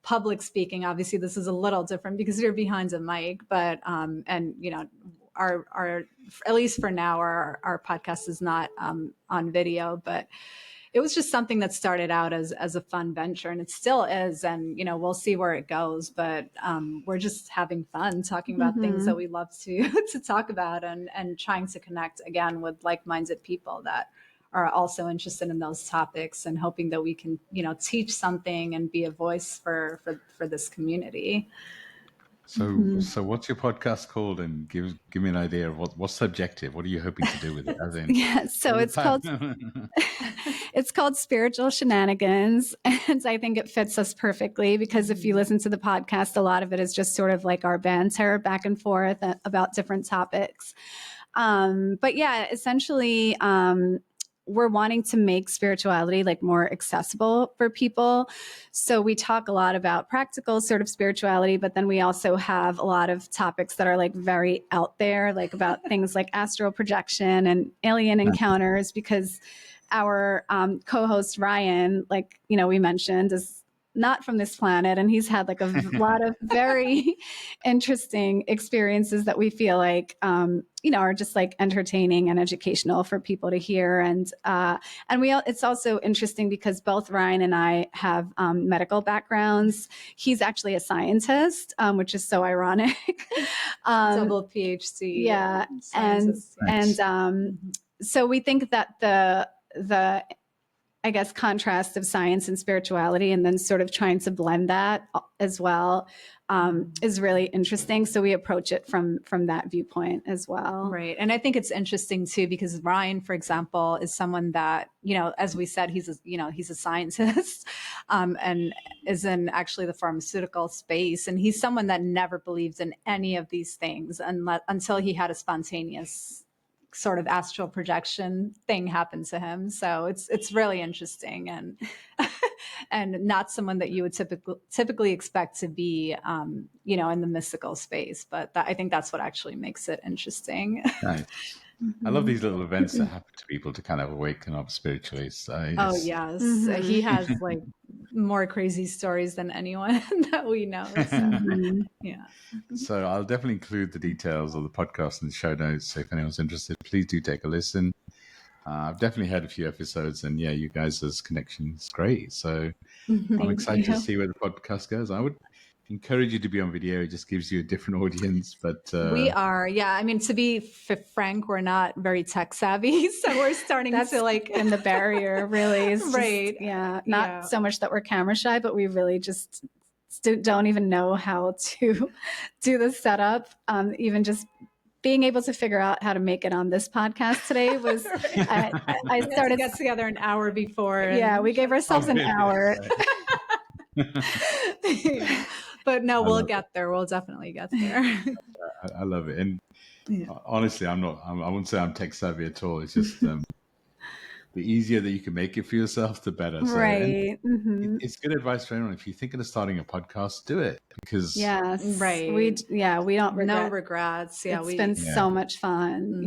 public speaking. Obviously, this is a little different because you're behind a mic, but, our at least for now, our podcast is not on video, but it was just something that started out as a fun venture, and it still is. And, we'll see where it goes, but we're just having fun talking about things that we love to talk about, and trying to connect again with like-minded people that are also interested in those topics, and hoping that we can, teach something and be a voice for this community. So what's your podcast called? And give me an idea of what's the objective. What are you hoping to do with it? So it's called Spiritual Shenanigans. And I think it fits us perfectly, because if you listen to the podcast, a lot of it is just sort of like our banter back and forth about different topics. But yeah, essentially, we're wanting to make spirituality like more accessible for people. So we talk a lot about practical sort of spirituality, but then we also have a lot of topics that are like very out there, like about things like astral projection and alien encounters, because our co-host Ryan, like, we mentioned, is not from this planet, and he's had like a lot of very interesting experiences that we feel like are just like entertaining and educational for people to hear. And it's also interesting because both Ryan and I have medical backgrounds. He's actually a scientist, which is so ironic. Double PhD. Yeah, and so we think that the I guess contrast of science and spirituality, and then sort of trying to blend that as well, is really interesting. So we approach it from that viewpoint as well. Right. And I think it's interesting too, because Ryan, for example, is someone that, as we said, he's a scientist, and is in actually the pharmaceutical space. And he's someone that never believed in any of these things until he had a spontaneous sort of astral projection thing happened to him. So it's really interesting, and and not someone that you would typically expect to be, in the mystical space. But I think that's what actually makes it interesting. Nice. I love these little events that happen to people to kind of awaken up spiritually. So yes. He has like more crazy stories than anyone that we know. So, yeah. So I'll definitely include the details of the podcast in the show notes. So if anyone's interested, please do take a listen. I've definitely heard a few episodes, and you guys' connection is great. So I'm excited to see where the podcast goes. I would encourage you to be on video. It just gives you a different audience. But we are, I mean, to be frank, we're not very tech savvy, so we're starting to like in the barrier. Really, is right? Not so much that we're camera shy, but we really just don't even know how to do the setup. Even just being able to figure out how to make it on this podcast today was, I started to get together an hour before. We gave ourselves an hour. But no, we'll get there. We'll definitely get there. I love it. And honestly, I wouldn't say I'm tech savvy at all. It's just the easier that you can make it for yourself, the better. So, right. It's good advice for anyone. If you're thinking of starting a podcast, do it, because right. We don't regret. No regrets. It's been so much fun.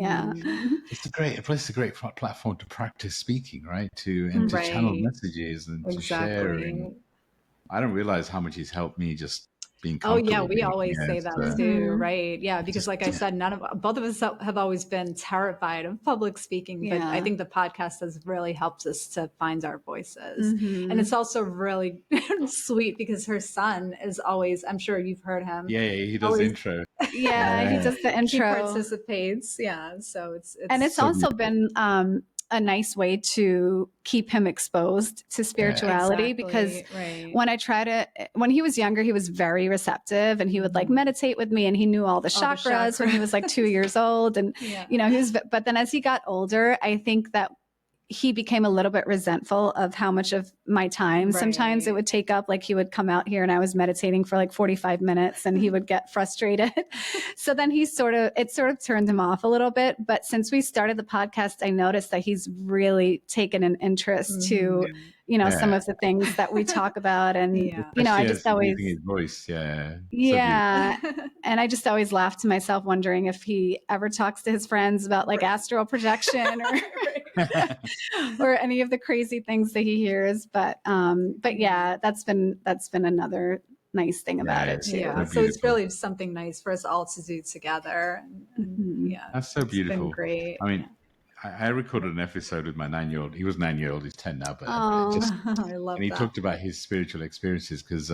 It's a great platform to practice speaking, right? And to channel messages and to share. And I don't realize how much he's helped me just being comfortable. We always say that too, right? Yeah, because like I said, both of us have always been terrified of public speaking, but I think the podcast has really helped us to find our voices. And it's also really sweet because her son is always, I'm sure you've heard him. Yeah, he does the intro. He does the intro. He participates. Yeah, so it's and it's also been a nice way to keep him exposed to spirituality, because when he was younger, he was very receptive, and he would like meditate with me, and he knew all the chakras when he was like 2 years old. And, you know, but then as he got older, I think that he became a little bit resentful of how much of my time sometimes it would take up. Like he would come out here and I was meditating for like 45 minutes and he would get frustrated. So then it sort of turned him off a little bit. But since we started the podcast, I noticed that he's really taken an interest to, you know, some of the things that we talk about. And, you know, I just always, his voice. So and I just always laugh to myself wondering if he ever talks to his friends about like astral projection or or any of the crazy things that he hears. But yeah, that's been another nice thing about it too. Yeah, so it's really something nice for us all to do together. Yeah, that's so beautiful. Been great. I mean, I recorded an episode with my 9-year-old. He was 9 years old. He's 10 now, but I love and he talked about his spiritual experiences because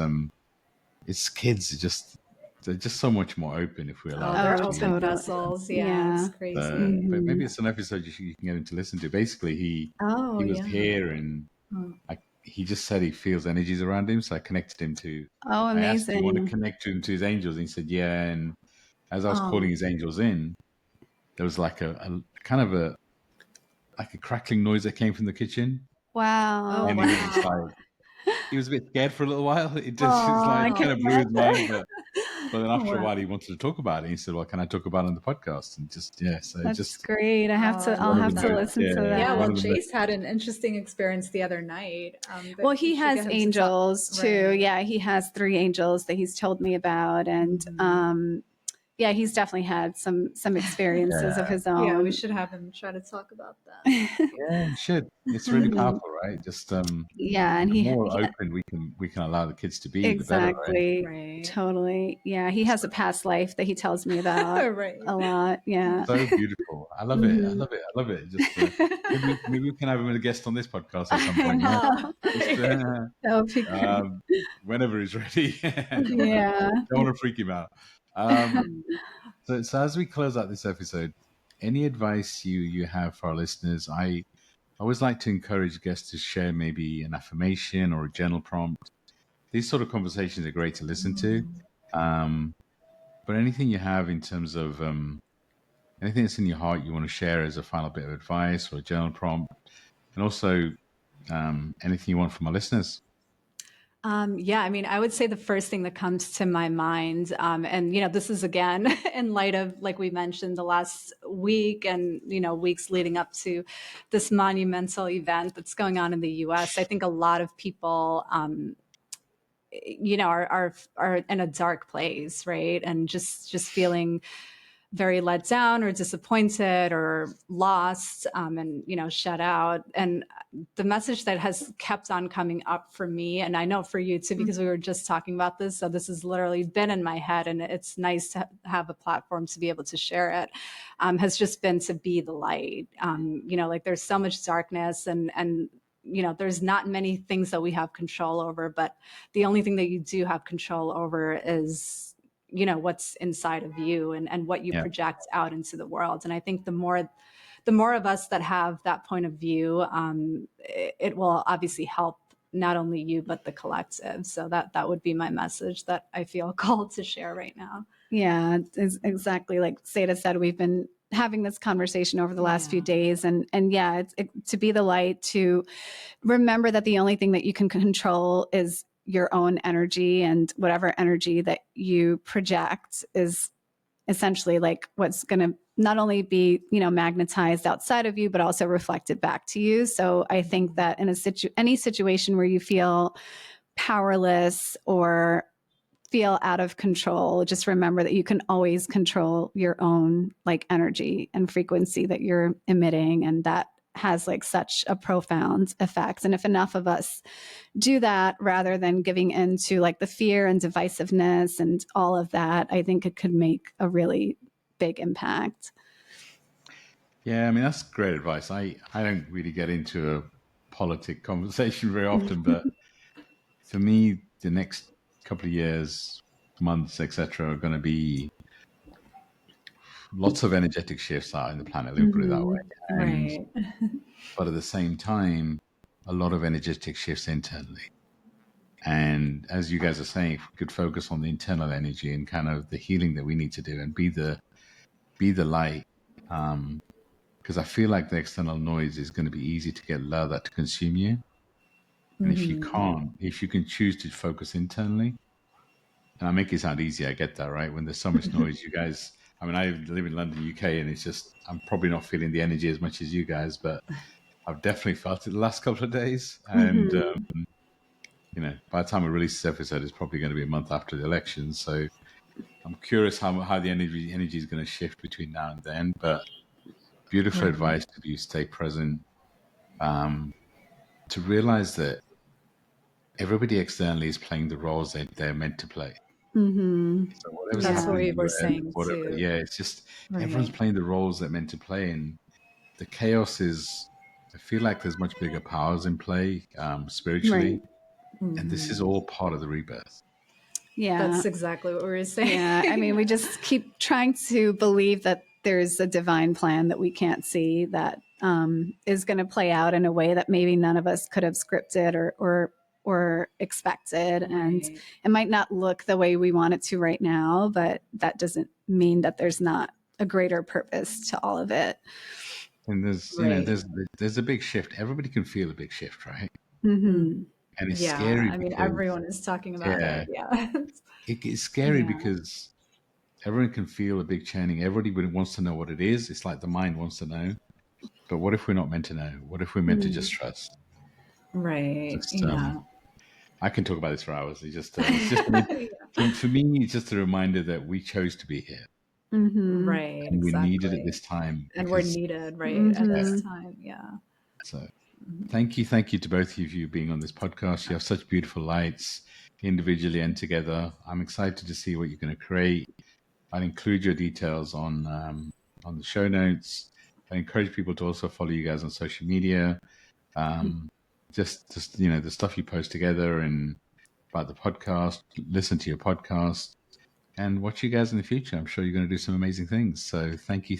it's kids they're just so much more open if we allow them to open vessels. Yeah, it's crazy. But maybe it's an episode you can get him to listen to. Basically, he was here and he just said he feels energies around him. So I connected him to. Amazing! I asked him, you want to connect him to his angels? And he said, yeah. And as I was calling his angels in, there was like a kind of a crackling noise that came from the kitchen. Wow! And he was a bit scared for a little while. It just kind of blew his mind. But then after a while, he wanted to talk about it. He said, "Well, can I talk about it on the podcast?" And so that's great. I'll have to listen to that. Yeah, well, Chase had an interesting experience the other night. Well, he has angels too. Right. Yeah, he has 3 angels that he's told me about, and yeah, he's definitely had some experiences of his own. Yeah, we should have him try to talk about that. Yeah, we should. It's really powerful, right? Just and the more open we can allow the kids to be, exactly, the better, right? Totally. Yeah, he has a past life that he tells me about a lot. Yeah, so beautiful. I love it. I love it. Just maybe we can have him as a guest on this podcast at some point. That would be great. Whenever he's ready. Yeah, don't want to freak him out. So as we close out this episode, any advice you have for our listeners? I always like to encourage guests to share maybe an affirmation or a journal prompt. These sort of conversations are great to listen to. But anything you have in terms of anything that's in your heart you want to share as a final bit of advice or a journal prompt, and also anything you want from our listeners. Yeah, I mean, I would say the first thing that comes to my mind, and, you know, this is again, in light of, like we mentioned, the last week and, you know, weeks leading up to this monumental event that's going on in the US. I think a lot of people, you know, are in a dark place, right? And just feeling very let down or disappointed or lost, and, you know, shut out. And the message that has kept on coming up for me, and I know for you too, because we were just talking about this, so this has literally been in my head, and it's nice to have a platform to be able to share it, has just been to be the light. You know, like there's so much darkness, and you know, there's not many things that we have control over, but the only thing that you do have control over is, you know, what's inside of you and what you project out into the world. And I think the more of us that have that point of view, it will obviously help not only you, but the collective. So that would be my message that I feel called to share right now. Yeah, it's exactly like Saidah said, we've been having this conversation over the last few days, and yeah, to be the light, to remember that the only thing that you can control is your own energy, and whatever energy that you project is essentially like what's going to not only be, you know, magnetized outside of you, but also reflected back to you. So I think that in any situation where you feel powerless or feel out of control, just remember that you can always control your own like energy and frequency that you're emitting, and that has like such a profound effect. And if enough of us do that rather than giving into like the fear and divisiveness and all of that, I think it could make a really big impact. Yeah, I mean, that's great advice. I don't really get into a politic conversation very often, but for me, the next couple of years, months, etc., are going to be lots of energetic shifts out in the planet, let me put it that way. And Right. but at the same time, a lot of energetic shifts internally. And as you guys are saying, if we could focus on the internal energy and kind of the healing that we need to do and be the light, because I feel like the external noise is going to be easy to allow that to consume you. And if you can't, if you can choose to focus internally, and I make it sound easy, I get that, right? When there's so much noise, you guys, I mean, I live in London, UK, and it's just, I'm probably not feeling the energy as much as you guys, but I've definitely felt it the last couple of days. And, you know, by the time I release this episode, it's probably going to be a month after the election. So I'm curious how the energy is going to shift between now and then. But beautiful advice to be stay present, to realize that everybody externally is playing the roles that they're meant to play. Mm-hmm. So whatever's That's what we happening, were saying whatever, too. yeah, it's just Right. everyone's playing the roles they're meant to play, and the chaos is. I feel like there's much bigger powers in play spiritually, Right. and this is all part of the rebirth. Yeah. That's exactly what we were saying. Yeah. I mean, we just keep trying to believe that there's a divine plan that we can't see that is going to play out in a way that maybe none of us could have scripted or expected. And it might not look the way we want it to right now, but that doesn't mean that there's not a greater purpose to all of it. And there's, you know, there's a big shift. Everybody can feel a big shift, right? Mm-hmm. And it's scary. I mean, because, everyone is talking about it. Yeah. It's scary because everyone can feel a big churning. Everybody wants to know what it is. It's like the mind wants to know. But what if we're not meant to know? What if we're meant to just trust? Right. Just, I can talk about this for hours. It's just for me, it's just a reminder that we chose to be here. Mm-hmm. Right. And exactly. we needed it this time. And we're needed, right, at this time. Yeah. So thank you to both of you being on this podcast. You have such beautiful lights individually and together. I'm excited to see what you're going to create. I'll include your details on the show notes. I encourage people to also follow you guys on social media. Just you know, the stuff you post together and about the podcast, listen to your podcast, and watch you guys in the future. I'm sure you're going to do some amazing things. So thank you.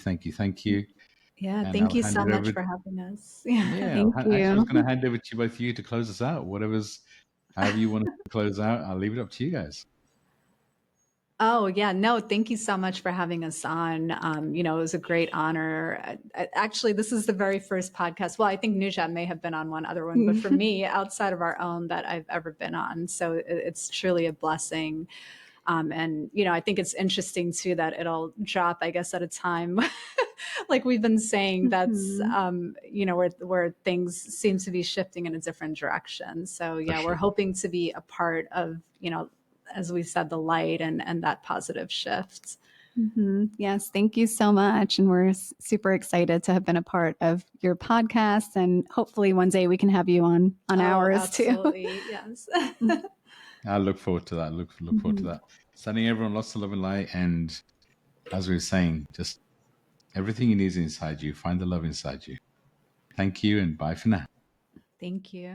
Yeah. And Thank I'll you hand so it much over. for having us. Yeah, Thank actually, I you. was going to hand over to both of you to close us out. However you want to close out, I'll leave it up to you guys. Oh, yeah. No, thank you so much for having us on. You know, it was a great honor. Actually, this is the very first podcast. Well, I think Nujat may have been on one other one, but for me, outside of our own, that I've ever been on. So it's truly a blessing. And, you know, I think it's interesting too that it'll drop, I guess, at a time like we've been saying, that's, you know, where things seem to be shifting in a different direction. So, yeah, sure. we're hoping to be a part of, you know, as we said, the light and that positive shift. Yes, thank you so much. And we're super excited to have been a part of your podcast. And hopefully one day we can have you on ours absolutely, too. Yes. I look forward to that. Look forward to that. Sending everyone lots of love and light. And as we were saying, just everything you need is inside you. Find the love inside you. Thank you and bye for now. Thank you.